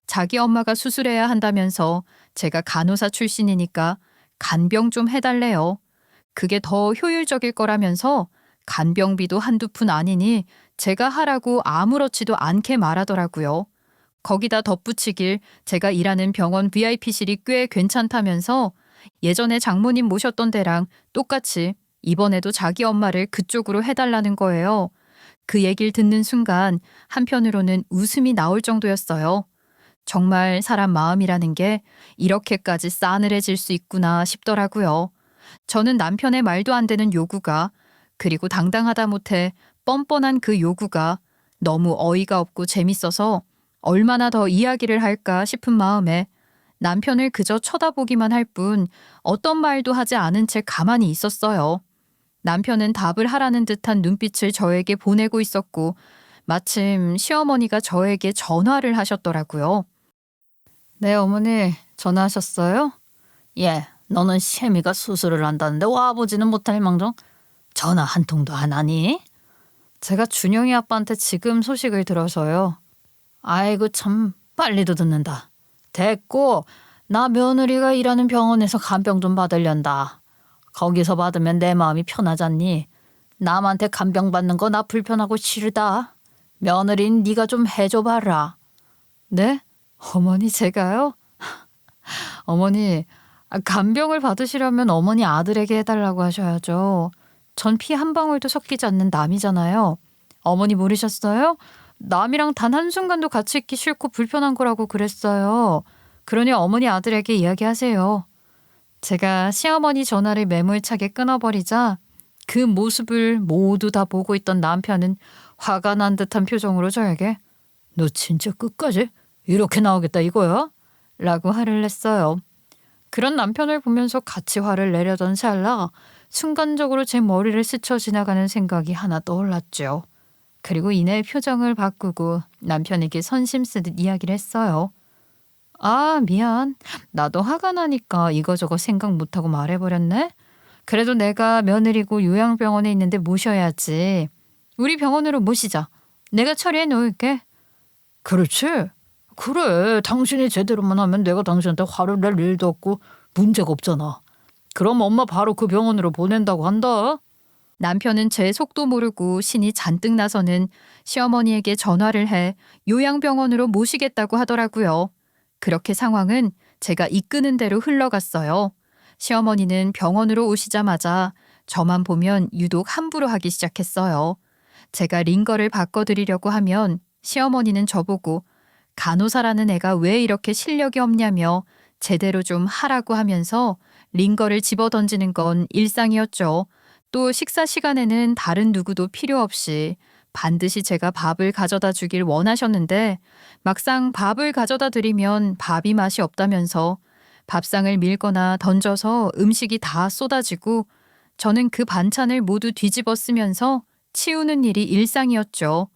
S1: 자기 엄마가 수술해야 한다면서 제가 간호사 출신이니까 간병 좀 해달래요. 그게 더 효율적일 거라면서 간병비도 한두 푼 아니니 제가 하라고 아무렇지도 않게 말하더라고요. 거기다 덧붙이길 제가 일하는 병원 VIP실이 꽤 괜찮다면서 예전에 장모님 모셨던 데랑 똑같이 이번에도 자기 엄마를 그쪽으로 해달라는 거예요. 그 얘기를 듣는 순간 한편으로는 웃음이 나올 정도였어요. 정말 사람 마음이라는 게 이렇게까지 싸늘해질 수 있구나 싶더라고요. 저는 남편의 말도 안 되는 요구가 그리고 당당하다 못해 뻔뻔한 그 요구가 너무 어이가 없고 재밌어서 얼마나 더 이야기를 할까 싶은 마음에 남편을 그저 쳐다보기만 할 뿐 어떤 말도 하지 않은 채 가만히 있었어요. 남편은 답을 하라는 듯한 눈빛을 저에게 보내고 있었고 마침 시어머니가 저에게 전화를 하셨더라고요. 네, 어머니 전화하셨어요?
S2: 예, 너는 시애미가 수술을 한다는데 와보지는 못할 망정 전화 한 통도 안 하니?
S1: 제가 준영이 아빠한테 지금 소식을 들어서요.
S2: 아이고 참 빨리도 듣는다. 됐고 나 며느리가 일하는 병원에서 간병 좀 받으련다. 거기서 받으면 내 마음이 편하잖니. 남한테 간병 받는 거 나 불편하고 싫다. 며느리는 네가 좀 해줘봐라.
S1: 네? 어머니 제가요? 어머니 간병을 받으시려면 어머니 아들에게 해달라고 하셔야죠. 전 피 한 방울도 섞이지 않는 남이잖아요. 어머니 모르셨어요? 남이랑 단 한순간도 같이 있기 싫고 불편한 거라고 그랬어요. 그러니 어머니 아들에게 이야기하세요. 제가 시어머니 전화를 매몰차게 끊어버리자 그 모습을 모두 다 보고 있던 남편은 화가 난 듯한 표정으로 저에게
S2: 너 진짜 끝까지 이렇게 나오겠다 이거야?
S1: 라고 화를 냈어요. 그런 남편을 보면서 같이 화를 내려던 찰나 순간적으로 제 머리를 스쳐 지나가는 생각이 하나 떠올랐죠. 그리고 이내 표정을 바꾸고 남편에게 선심 쓰듯 이야기를 했어요. 아, 미안. 나도 화가 나니까 이거저거 생각 못하고 말해버렸네. 그래도 내가 며느리고 요양병원에 있는데 모셔야지. 우리 병원으로 모시자. 내가 처리해 놓을게.
S2: 그렇지? 그래, 당신이 제대로만 하면 내가 당신한테 화를 낼 일도 없고 문제가 없잖아. 그럼 엄마 바로 그 병원으로 보낸다고 한다.
S1: 남편은 제 속도 모르고 신이 잔뜩 나서는 시어머니에게 전화를 해 요양병원으로 모시겠다고 하더라고요. 그렇게 상황은 제가 이끄는 대로 흘러갔어요. 시어머니는 병원으로 오시자마자 저만 보면 유독 함부로 하기 시작했어요. 제가 링거를 바꿔드리려고 하면 시어머니는 저보고 간호사라는 애가 왜 이렇게 실력이 없냐며 제대로 좀 하라고 하면서 링거를 집어던지는 건 일상이었죠. 또 식사 시간에는 다른 누구도 필요 없이 반드시 제가 밥을 가져다 주길 원하셨는데 막상 밥을 가져다 드리면 밥이 맛이 없다면서 밥상을 밀거나 던져서 음식이 다 쏟아지고 저는 그 반찬을 모두 뒤집어 쓰면서 치우는 일이 일상이었죠.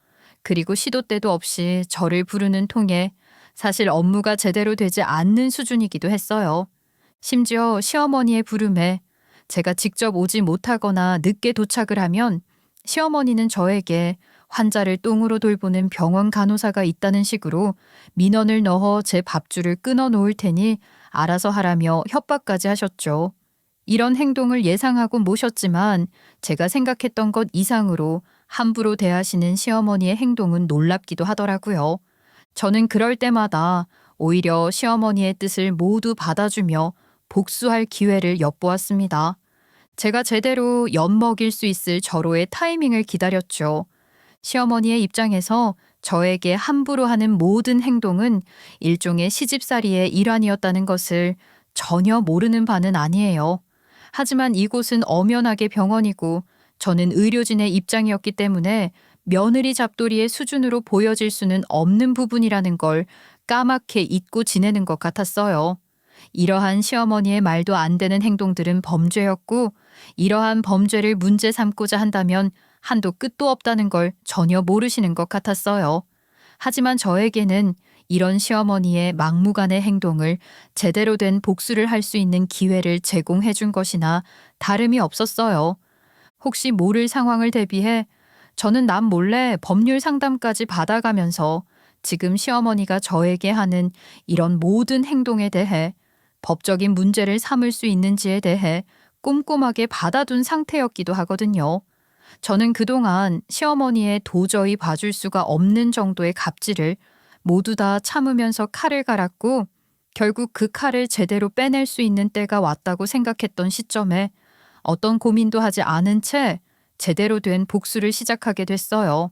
S1: 그리고 시도 때도 없이 저를 부르는 통에 사실 업무가 제대로 되지 않는 수준이기도 했어요. 심지어 시어머니의 부름에 제가 직접 오지 못하거나 늦게 도착을 하면 시어머니는 저에게 환자를 똥으로 돌보는 병원 간호사가 있다는 식으로 민원을 넣어 제 밥줄을 끊어 놓을 테니 알아서 하라며 협박까지 하셨죠. 이런 행동을 예상하고 모셨지만 제가 생각했던 것 이상으로 함부로 대하시는 시어머니의 행동은 놀랍기도 하더라고요. 저는 그럴 때마다 오히려 시어머니의 뜻을 모두 받아주며 복수할 기회를 엿보았습니다. 제가 제대로 엿먹일 수 있을 절호의 타이밍을 기다렸죠. 시어머니의 입장에서 저에게 함부로 하는 모든 행동은 일종의 시집살이의 일환이었다는 것을 전혀 모르는 바는 아니에요. 하지만 이곳은 엄연하게 병원이고 저는 의료진의 입장이었기 때문에 며느리 잡돌이의 수준으로 보여질 수는 없는 부분이라는 걸 까맣게 잊고 지내는 것 같았어요. 이러한 시어머니의 말도 안 되는 행동들은 범죄였고 이러한 범죄를 문제 삼고자 한다면 한도 끝도 없다는 걸 전혀 모르시는 것 같았어요. 하지만 저에게는 이런 시어머니의 막무가내 행동을 제대로 된 복수를 할 수 있는 기회를 제공해 준 것이나 다름이 없었어요. 혹시 모를 상황을 대비해 저는 남몰래 법률 상담까지 받아가면서 지금 시어머니가 저에게 하는 이런 모든 행동에 대해 법적인 문제를 삼을 수 있는지에 대해 꼼꼼하게 받아둔 상태였기도 하거든요. 저는 그동안 시어머니의 도저히 봐줄 수가 없는 정도의 갑질을 모두 다 참으면서 칼을 갈았고 결국 그 칼을 제대로 빼낼 수 있는 때가 왔다고 생각했던 시점에 어떤 고민도 하지 않은 채 제대로 된 복수를 시작하게 됐어요.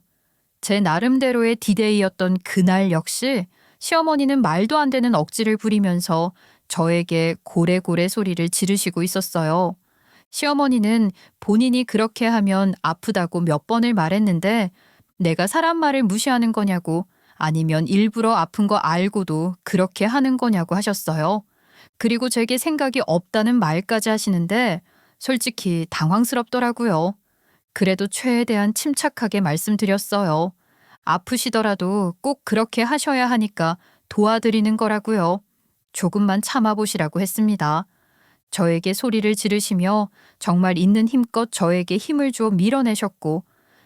S1: 제 나름대로의 디데이였던 그날 역시 시어머니는 말도 안 되는 억지를 부리면서 저에게 고래고래 소리를 지르시고 있었어요. 시어머니는 본인이 그렇게 하면 아프다고 몇 번을 말했는데 내가 사람 말을 무시하는 거냐고 아니면 일부러 아픈 거 알고도 그렇게 하는 거냐고 하셨어요. 그리고 제게 생각이 없다는 말까지 하시는데 솔직히 당황스럽더라고요. 그래도 최대한 침착하게 말씀드렸어요. 아프시더라도 꼭 그렇게 하셔야 하니까 도와드리는 거라고요. 조금만 참아보시라고 했습니다. 저에게 소리를 지르시며 정말 있는 힘껏 저에게 힘을 주어 밀어내셨고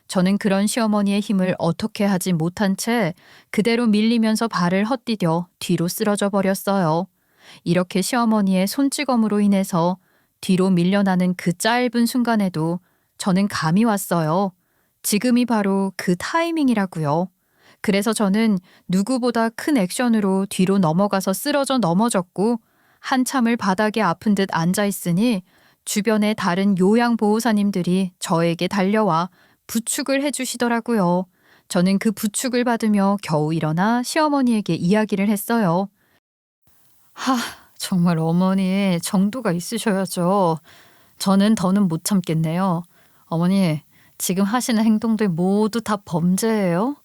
S1: 저는 그런 시어머니의 힘을 어떻게 하지 못한 채 그대로 밀리면서 발을 헛디뎌 뒤로 쓰러져 버렸어요. 이렇게 시어머니의 손찌검으로 인해서 뒤로 밀려나는 그 짧은 순간에도 저는 감이 왔어요. 지금이 바로 그 타이밍이라고요. 그래서 저는 누구보다 큰 액션으로 뒤로 넘어가서 쓰러져 넘어졌고 한참을 바닥에 아픈 듯 앉아 있으니 주변의 다른 요양보호사님들이 저에게 달려와 부축을 해주시더라고요. 저는 그 부축을 받으며 겨우 일어나 시어머니에게 이야기를 했어요. 정말 어머니 정도가 있으셔야죠. 저는 더는 못 참겠네요. 어머니, 지금 하시는 행동들 모두 다 범죄예요.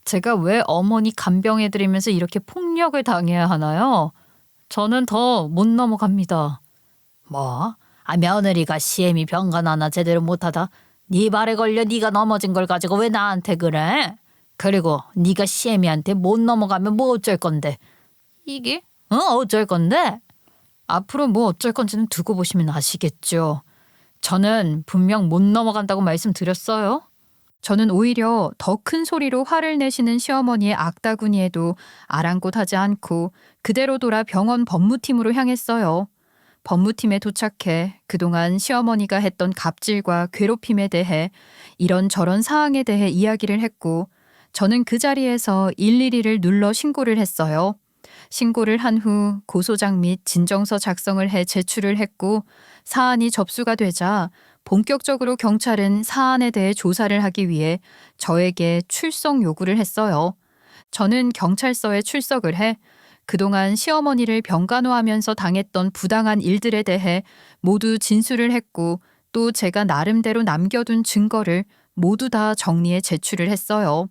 S1: 제가 왜 어머니 간병해드리면서 이렇게 폭력을 당해야 하나요? 저는 더 못 넘어갑니다.
S2: 뭐? 며느리가 시애미 병간 하나 제대로 못하다 네 발에 걸려 네가 넘어진 걸 가지고 왜 나한테 그래? 그리고 네가 시애미한테 못 넘어가면 뭐 어쩔 건데? 이게? 어쩔 건데?
S1: 앞으로 뭐 어쩔 건지는 두고 보시면 아시겠죠. 저는 분명 못 넘어간다고 말씀드렸어요. 저는 오히려 더 큰 소리로 화를 내시는 시어머니의 악다구니에도 아랑곳하지 않고 그대로 돌아 병원 법무팀으로 향했어요. 법무팀에 도착해 그동안 시어머니가 했던 갑질과 괴롭힘에 대해 이런저런 사항에 대해 이야기를 했고 저는 그 자리에서 112를 눌러 신고를 했어요. 신고를 한 후 고소장 및 진정서 작성을 해 제출을 했고 사안이 접수가 되자 본격적으로 경찰은 사안에 대해 조사를 하기 위해 저에게 출석 요구를 했어요. 저는 경찰서에 출석을 해 그동안 시어머니를 병간호하면서 당했던 부당한 일들에 대해 모두 진술을 했고 또 제가 나름대로 남겨둔 증거를 모두 다 정리해 제출을 했어요.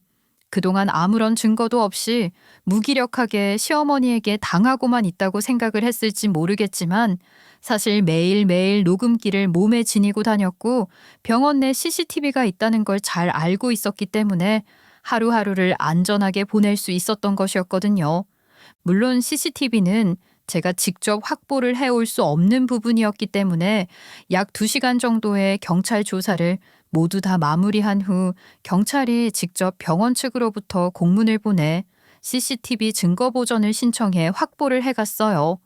S1: 그동안 아무런 증거도 없이 무기력하게 시어머니에게 당하고만 있다고 생각을 했을지 모르겠지만 사실 매일매일 녹음기를 몸에 지니고 다녔고 병원 내 CCTV가 있다는 걸 잘 알고 있었기 때문에 하루하루를 안전하게 보낼 수 있었던 것이었거든요. 물론 CCTV는 제가 직접 확보를 해올 수 없는 부분이었기 때문에 약 2시간 정도의 경찰 조사를 모두 다 마무리한 후 경찰이 직접 병원 측으로부터 공문을 보내 CCTV 증거 보전을 신청해 확보를 해갔어요.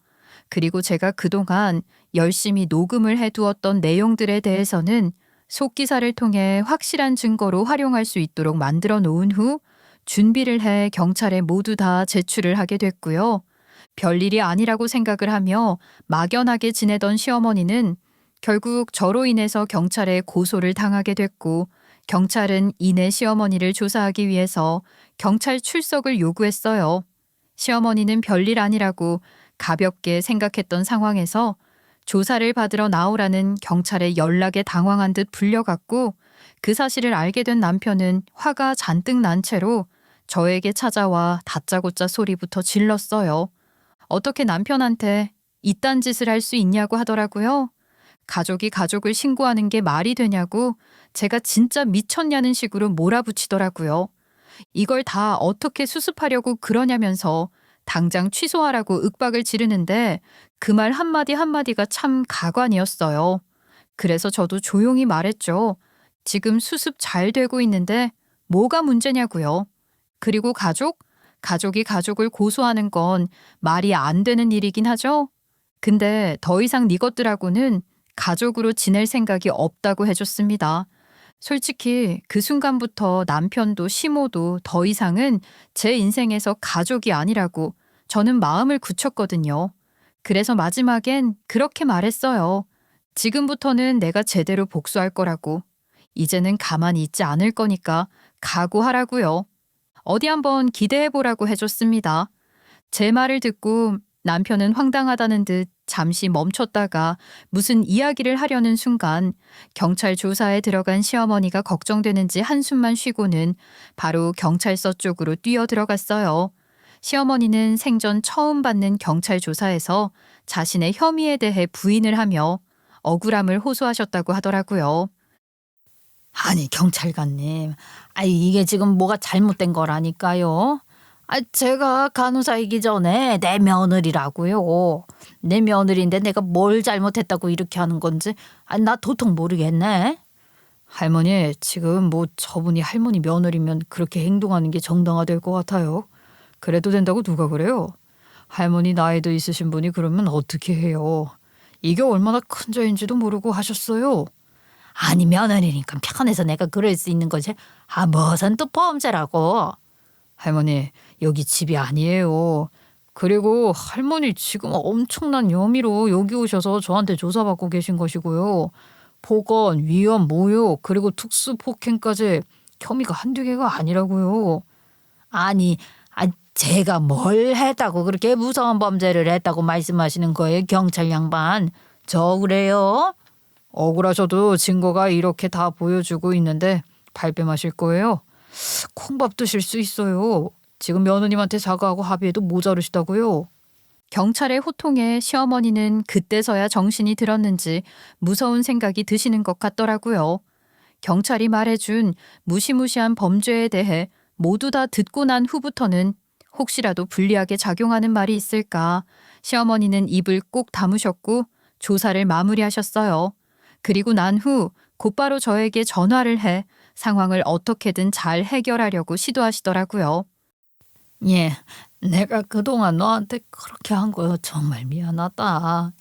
S1: 그리고 제가 그동안 열심히 녹음을 해두었던 내용들에 대해서는 속기사를 통해 확실한 증거로 활용할 수 있도록 만들어 놓은 후 준비를 해 경찰에 모두 다 제출을 하게 됐고요. 별일이 아니라고 생각을 하며 막연하게 지내던 시어머니는 결국 저로 인해서 경찰에 고소를 당하게 됐고 경찰은 이내 시어머니를 조사하기 위해서 경찰 출석을 요구했어요. 시어머니는 별일 아니라고 가볍게 생각했던 상황에서 조사를 받으러 나오라는 경찰의 연락에 당황한 듯 불려갔고 그 사실을 알게 된 남편은 화가 잔뜩 난 채로 저에게 찾아와 다짜고짜 소리부터 질렀어요. 어떻게 남편한테 이딴 짓을 할 수 있냐고 하더라고요. 가족이 가족을 신고하는 게 말이 되냐고 제가 진짜 미쳤냐는 식으로 몰아붙이더라고요. 이걸 다 어떻게 수습하려고 그러냐면서 당장 취소하라고 윽박을 지르는데 그 말 한마디 한마디가 참 가관이었어요. 그래서 저도 조용히 말했죠. 지금 수습 잘 되고 있는데 뭐가 문제냐고요. 그리고 가족이 가족을 고소하는 건 말이 안 되는 일이긴 하죠. 근데 더 이상 네 것들하고는 가족으로 지낼 생각이 없다고 해줬습니다. 솔직히 그 순간부터 남편도 시모도 더 이상은 제 인생에서 가족이 아니라고 저는 마음을 굳혔거든요. 그래서 마지막엔 그렇게 말했어요. 지금부터는 내가 제대로 복수할 거라고. 이제는 가만히 있지 않을 거니까 각오하라고요. 어디 한번 기대해보라고 해줬습니다. 제 말을 듣고 남편은 황당하다는 듯 잠시 멈췄다가 무슨 이야기를 하려는 순간 경찰 조사에 들어간 시어머니가 걱정되는지 한숨만 쉬고는 바로 경찰서 쪽으로 뛰어 들어갔어요. 시어머니는 생전 처음 받는 경찰 조사에서 자신의 혐의에 대해 부인을 하며 억울함을 호소하셨다고 하더라고요.
S2: 아니 경찰관님, 이게 지금 뭐가 잘못된 거라니까요. 제가 간호사이기 전에 내 며느리라고요. 내 며느리인데 내가 뭘 잘못했다고 이렇게 하는 건지 나 도통 모르겠네.
S1: 할머니, 지금 뭐 저분이 할머니 며느리면 그렇게 행동하는 게 정당화될 것 같아요. 그래도 된다고 누가 그래요? 할머니 나이도 있으신 분이 그러면 어떻게 해요? 이게 얼마나 큰 죄인지도 모르고 하셨어요.
S2: 아니 며느리니까 편해서 내가 그럴 수 있는 거지. 무슨 또 범죄라고.
S1: 할머니, 여기 집이 아니에요. 그리고 할머니 지금 엄청난 혐의로 여기 오셔서 저한테 조사받고 계신 것이고요. 폭언, 위험, 모욕, 그리고 특수폭행까지 혐의가 한두 개가 아니라고요.
S2: 아니 제가 뭘 했다고 그렇게 무서운 범죄를 했다고 말씀하시는 거예요, 경찰 양반? 저 억울해요.
S1: 억울하셔도 증거가 이렇게 다 보여주고 있는데 발뺌하실 거예요? 콩밥 드실 수 있어요. 지금 며느님한테 사과하고 합의해도 모자르시다고요. 경찰의 호통에 시어머니는 그때서야 정신이 들었는지 무서운 생각이 드시는 것 같더라고요. 경찰이 말해준 무시무시한 범죄에 대해 모두 다 듣고 난 후부터는 혹시라도 불리하게 작용하는 말이 있을까 시어머니는 입을 꼭 다무셨고 조사를 마무리하셨어요. 그리고 난 후 곧바로 저에게 전화를 해 상황을 어떻게든 잘 해결하려고 시도하시더라고요.
S2: 예, 내가 그동안 너한테 그렇게 한 거 정말 미안하다.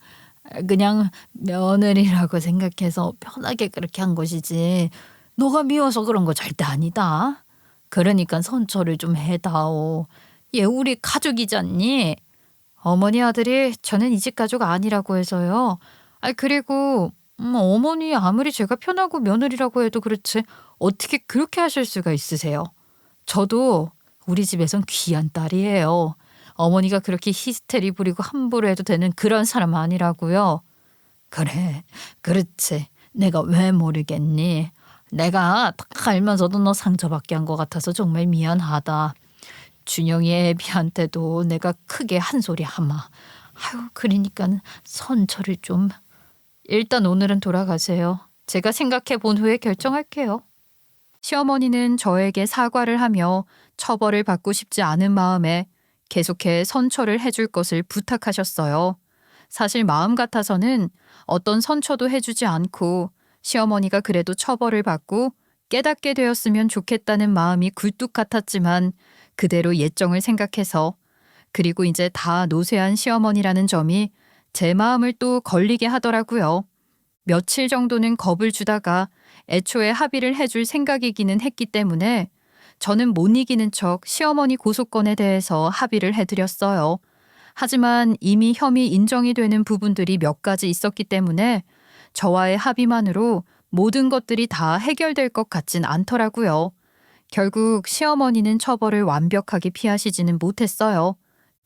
S2: 그냥 며느리라고 생각해서 편하게 그렇게 한 것이지. 너가 미워서 그런 거 절대 아니다. 그러니까 선처를 좀 해다오. 얘 우리 가족이잖니.
S1: 어머니 아들이 저는 이 집 가족 아니라고 해서요. 그리고 어머니 아무리 제가 편하고 며느리라고 해도 그렇지 어떻게 그렇게 하실 수가 있으세요? 저도 우리 집에선 귀한 딸이에요. 어머니가 그렇게 히스테리 부리고 함부로 해도 되는 그런 사람 아니라고요.
S2: 그래, 그렇지. 내가 왜 모르겠니? 내가 딱 알면서도 너 상처받게 한 것 같아서 정말 미안하다. 준영이 애비한테도 내가 크게 한 소리 하마. 아유, 그러니까 선처를 좀.
S1: 일단 오늘은 돌아가세요. 제가 생각해 본 후에 결정할게요. 시어머니는 저에게 사과를 하며 처벌을 받고 싶지 않은 마음에 계속해 선처를 해줄 것을 부탁하셨어요. 사실 마음 같아서는 어떤 선처도 해주지 않고 시어머니가 그래도 처벌을 받고 깨닫게 되었으면 좋겠다는 마음이 굴뚝 같았지만 그대로 예정을 생각해서 그리고 이제 다 노쇠한 시어머니라는 점이 제 마음을 또 걸리게 하더라고요. 며칠 정도는 겁을 주다가 애초에 합의를 해줄 생각이기는 했기 때문에 저는 못 이기는 척 시어머니 고소건에 대해서 합의를 해드렸어요. 하지만 이미 혐의 인정이 되는 부분들이 몇 가지 있었기 때문에 저와의 합의만으로 모든 것들이 다 해결될 것 같진 않더라고요. 결국 시어머니는 처벌을 완벽하게 피하시지는 못했어요.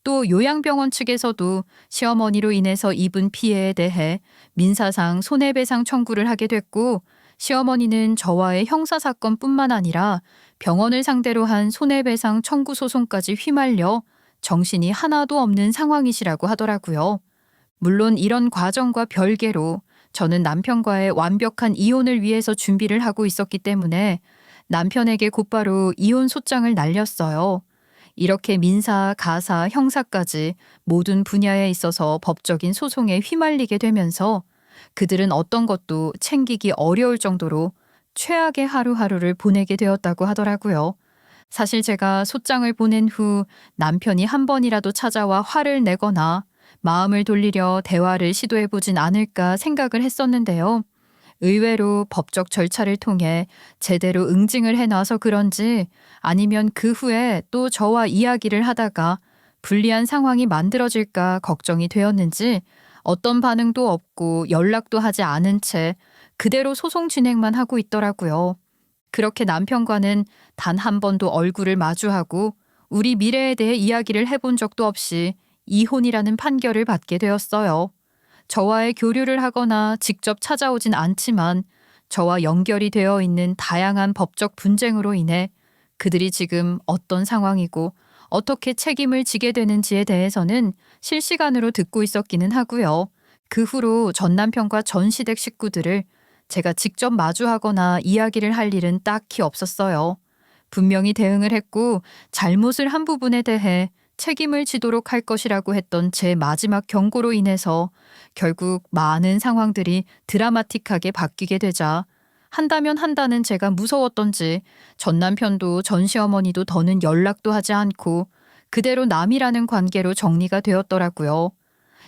S1: 또 요양병원 측에서도 시어머니로 인해서 입은 피해에 대해 민사상 손해배상 청구를 하게 됐고 시어머니는 저와의 형사사건뿐만 아니라 병원을 상대로 한 손해배상 청구 소송까지 휘말려 정신이 하나도 없는 상황이시라고 하더라고요. 물론 이런 과정과 별개로 저는 남편과의 완벽한 이혼을 위해서 준비를 하고 있었기 때문에 남편에게 곧바로 이혼 소장을 날렸어요. 이렇게 민사, 가사, 형사까지 모든 분야에 있어서 법적인 소송에 휘말리게 되면서 그들은 어떤 것도 챙기기 어려울 정도로 최악의 하루하루를 보내게 되었다고 하더라고요. 사실 제가 소장을 보낸 후 남편이 한 번이라도 찾아와 화를 내거나 마음을 돌리려 대화를 시도해보진 않을까 생각을 했었는데요. 의외로 법적 절차를 통해 제대로 응징을 해놔서 그런지 아니면 그 후에 또 저와 이야기를 하다가 불리한 상황이 만들어질까 걱정이 되었는지 어떤 반응도 없고 연락도 하지 않은 채 그대로 소송 진행만 하고 있더라고요. 그렇게 남편과는 단 한 번도 얼굴을 마주하고 우리 미래에 대해 이야기를 해본 적도 없이 이혼이라는 판결을 받게 되었어요. 저와의 교류를 하거나 직접 찾아오진 않지만 저와 연결이 되어 있는 다양한 법적 분쟁으로 인해 그들이 지금 어떤 상황이고 어떻게 책임을 지게 되는지에 대해서는 실시간으로 듣고 있었기는 하고요. 그 후로 전 남편과 전 시댁 식구들을 제가 직접 마주하거나 이야기를 할 일은 딱히 없었어요. 분명히 대응을 했고 잘못을 한 부분에 대해 책임을 지도록 할 것이라고 했던 제 마지막 경고로 인해서 결국 많은 상황들이 드라마틱하게 바뀌게 되자 한다면 한다는 제가 무서웠던지 전 남편도 전 시어머니도 더는 연락도 하지 않고 그대로 남이라는 관계로 정리가 되었더라고요.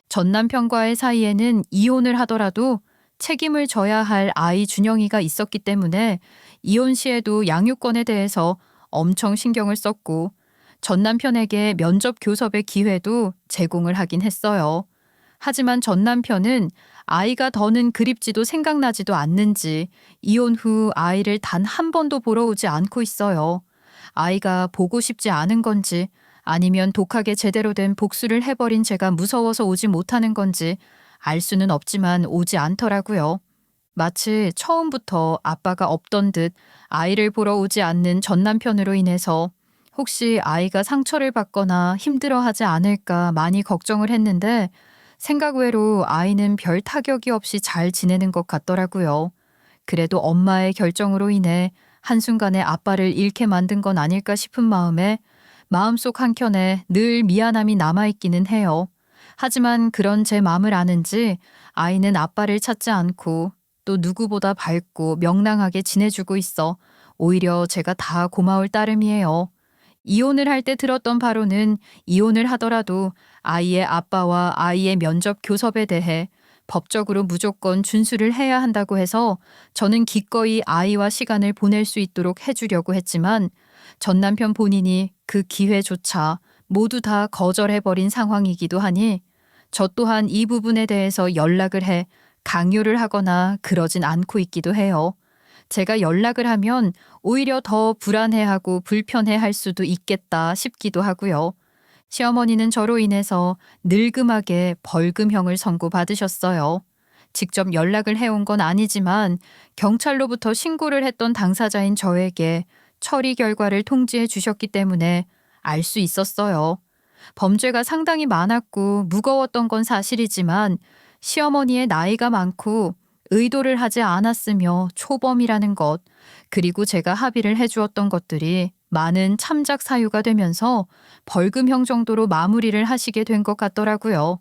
S1: 전 남편과의 사이에는 이혼을 하더라도 책임을 져야 할 아이 준영이가 있었기 때문에 이혼 시에도 양육권에 대해서 엄청 신경을 썼고 전 남편에게 면접 교섭의 기회도 제공을 하긴 했어요. 하지만 전 남편은 아이가 더는 그립지도 생각나지도 않는지 이혼 후 아이를 단 한 번도 보러 오지 않고 있어요. 아이가 보고 싶지 않은 건지 아니면 독하게 제대로 된 복수를 해버린 제가 무서워서 오지 못하는 건지 알 수는 없지만 오지 않더라고요. 마치 처음부터 아빠가 없던 듯 아이를 보러 오지 않는 전 남편으로 인해서 혹시 아이가 상처를 받거나 힘들어하지 않을까 많이 걱정을 했는데 생각 외로 아이는 별 타격이 없이 잘 지내는 것 같더라고요. 그래도 엄마의 결정으로 인해 한순간에 아빠를 잃게 만든 건 아닐까 싶은 마음에 마음속 한켠에 늘 미안함이 남아있기는 해요. 하지만 그런 제 마음을 아는지 아이는 아빠를 찾지 않고 또 누구보다 밝고 명랑하게 지내주고 있어 오히려 제가 다 고마울 따름이에요. 이혼을 할 때 들었던 바로는 이혼을 하더라도 아이의 아빠와 아이의 면접 교섭에 대해 법적으로 무조건 준수를 해야 한다고 해서 저는 기꺼이 아이와 시간을 보낼 수 있도록 해주려고 했지만 전 남편 본인이 그 기회조차 모두 다 거절해버린 상황이기도 하니 저 또한 이 부분에 대해서 연락을 해 강요를 하거나 그러진 않고 있기도 해요. 제가 연락을 하면 오히려 더 불안해하고 불편해할 수도 있겠다 싶기도 하고요. 시어머니는 저로 인해서 늙음하게 벌금형을 선고받으셨어요. 직접 연락을 해온 건 아니지만 경찰로부터 신고를 했던 당사자인 저에게 처리 결과를 통지해 주셨기 때문에 알 수 있었어요. 범죄가 상당히 많았고 무거웠던 건 사실이지만 시어머니의 나이가 많고 의도를 하지 않았으며 초범이라는 것, 그리고 제가 합의를 해주었던 것들이 많은 참작 사유가 되면서 벌금형 정도로 마무리를 하시게 된 것 같더라고요.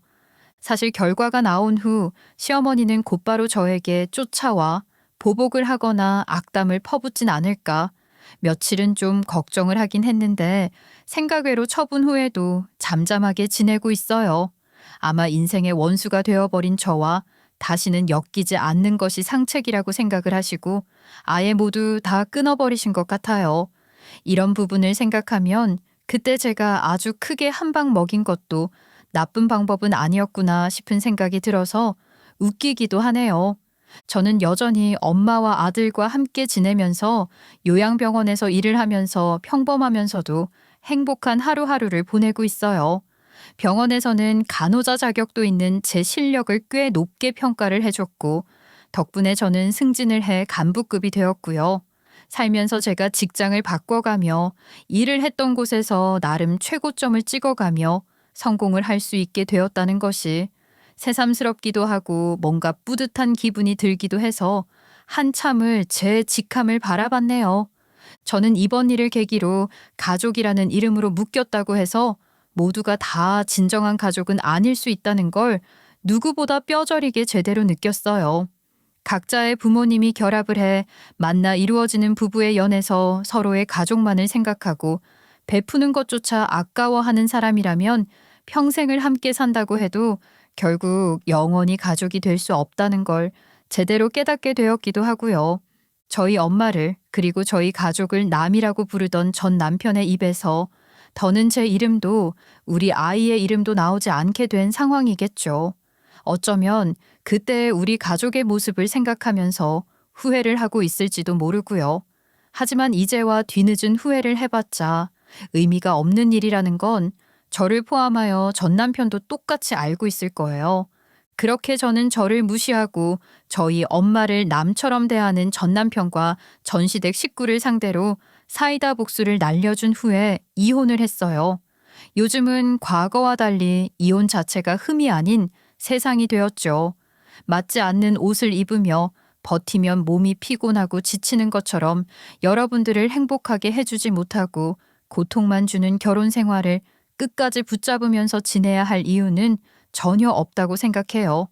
S1: 사실 결과가 나온 후 시어머니는 곧바로 저에게 쫓아와 보복을 하거나 악담을 퍼붓진 않을까 며칠은 좀 걱정을 하긴 했는데 생각외로 처분 후에도 잠잠하게 지내고 있어요. 아마 인생의 원수가 되어버린 저와 다시는 엮이지 않는 것이 상책이라고 생각을 하시고 아예 모두 다 끊어버리신 것 같아요. 이런 부분을 생각하면 그때 제가 아주 크게 한 방 먹인 것도 나쁜 방법은 아니었구나 싶은 생각이 들어서 웃기기도 하네요. 저는 여전히 엄마와 아들과 함께 지내면서 요양병원에서 일을 하면서 평범하면서도 행복한 하루하루를 보내고 있어요. 병원에서는 간호자 자격도 있는 제 실력을 꽤 높게 평가를 해줬고 덕분에 저는 승진을 해 간부급이 되었고요. 살면서 제가 직장을 바꿔가며 일을 했던 곳에서 나름 최고점을 찍어가며 성공을 할 수 있게 되었다는 것이 새삼스럽기도 하고 뭔가 뿌듯한 기분이 들기도 해서 한참을 제 직함을 바라봤네요. 저는 이번 일을 계기로 가족이라는 이름으로 묶였다고 해서 모두가 다 진정한 가족은 아닐 수 있다는 걸 누구보다 뼈저리게 제대로 느꼈어요. 각자의 부모님이 결합을 해 만나 이루어지는 부부의 연에서 서로의 가족만을 생각하고 베푸는 것조차 아까워하는 사람이라면 평생을 함께 산다고 해도 결국 영원히 가족이 될 수 없다는 걸 제대로 깨닫게 되었기도 하고요. 저희 엄마를 그리고 저희 가족을 남이라고 부르던 전 남편의 입에서 더는 제 이름도 우리 아이의 이름도 나오지 않게 된 상황이겠죠. 어쩌면 그때의 우리 가족의 모습을 생각하면서 후회를 하고 있을지도 모르고요. 하지만 이제와 뒤늦은 후회를 해봤자 의미가 없는 일이라는 건 저를 포함하여 전 남편도 똑같이 알고 있을 거예요. 그렇게 저는 저를 무시하고 저희 엄마를 남처럼 대하는 전 남편과 전 시댁 식구를 상대로 사이다 복수를 날려준 후에 이혼을 했어요. 요즘은 과거와 달리 이혼 자체가 흠이 아닌 세상이 되었죠. 맞지 않는 옷을 입으며 버티면 몸이 피곤하고 지치는 것처럼 여러분들을 행복하게 해주지 못하고 고통만 주는 결혼 생활을 끝까지 붙잡으면서 지내야 할 이유는 전혀 없다고 생각해요.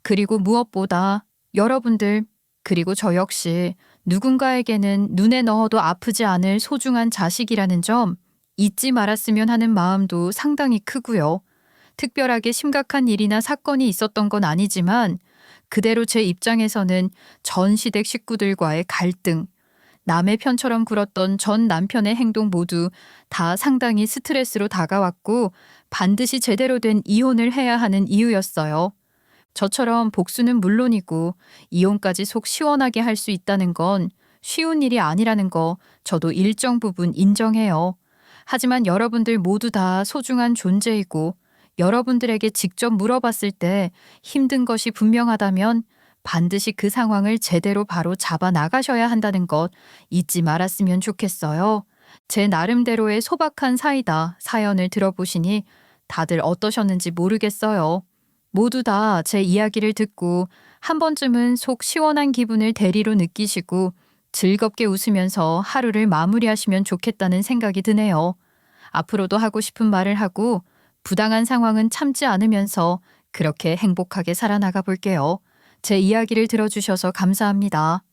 S1: 그리고 무엇보다 여러분들 그리고 저 역시 누군가에게는 눈에 넣어도 아프지 않을 소중한 자식이라는 점 잊지 말았으면 하는 마음도 상당히 크고요. 특별하게 심각한 일이나 사건이 있었던 건 아니지만 그대로 제 입장에서는 전 시댁 식구들과의 갈등, 남의 편처럼 굴었던 전 남편의 행동 모두 다 상당히 스트레스로 다가왔고 반드시 제대로 된 이혼을 해야 하는 이유였어요. 저처럼 복수는 물론이고 이혼까지 속 시원하게 할 수 있다는 건 쉬운 일이 아니라는 거 저도 일정 부분 인정해요. 하지만 여러분들 모두 다 소중한 존재이고 여러분들에게 직접 물어봤을 때 힘든 것이 분명하다면 반드시 그 상황을 제대로 바로 잡아 나가셔야 한다는 것 잊지 말았으면 좋겠어요. 제 나름대로의 소박한 사이다 사연을 들어보시니 다들 어떠셨는지 모르겠어요. 모두 다 제 이야기를 듣고 한 번쯤은 속 시원한 기분을 대리로 느끼시고 즐겁게 웃으면서 하루를 마무리하시면 좋겠다는 생각이 드네요. 앞으로도 하고 싶은 말을 하고 부당한 상황은 참지 않으면서 그렇게 행복하게 살아나가 볼게요. 제 이야기를 들어주셔서 감사합니다.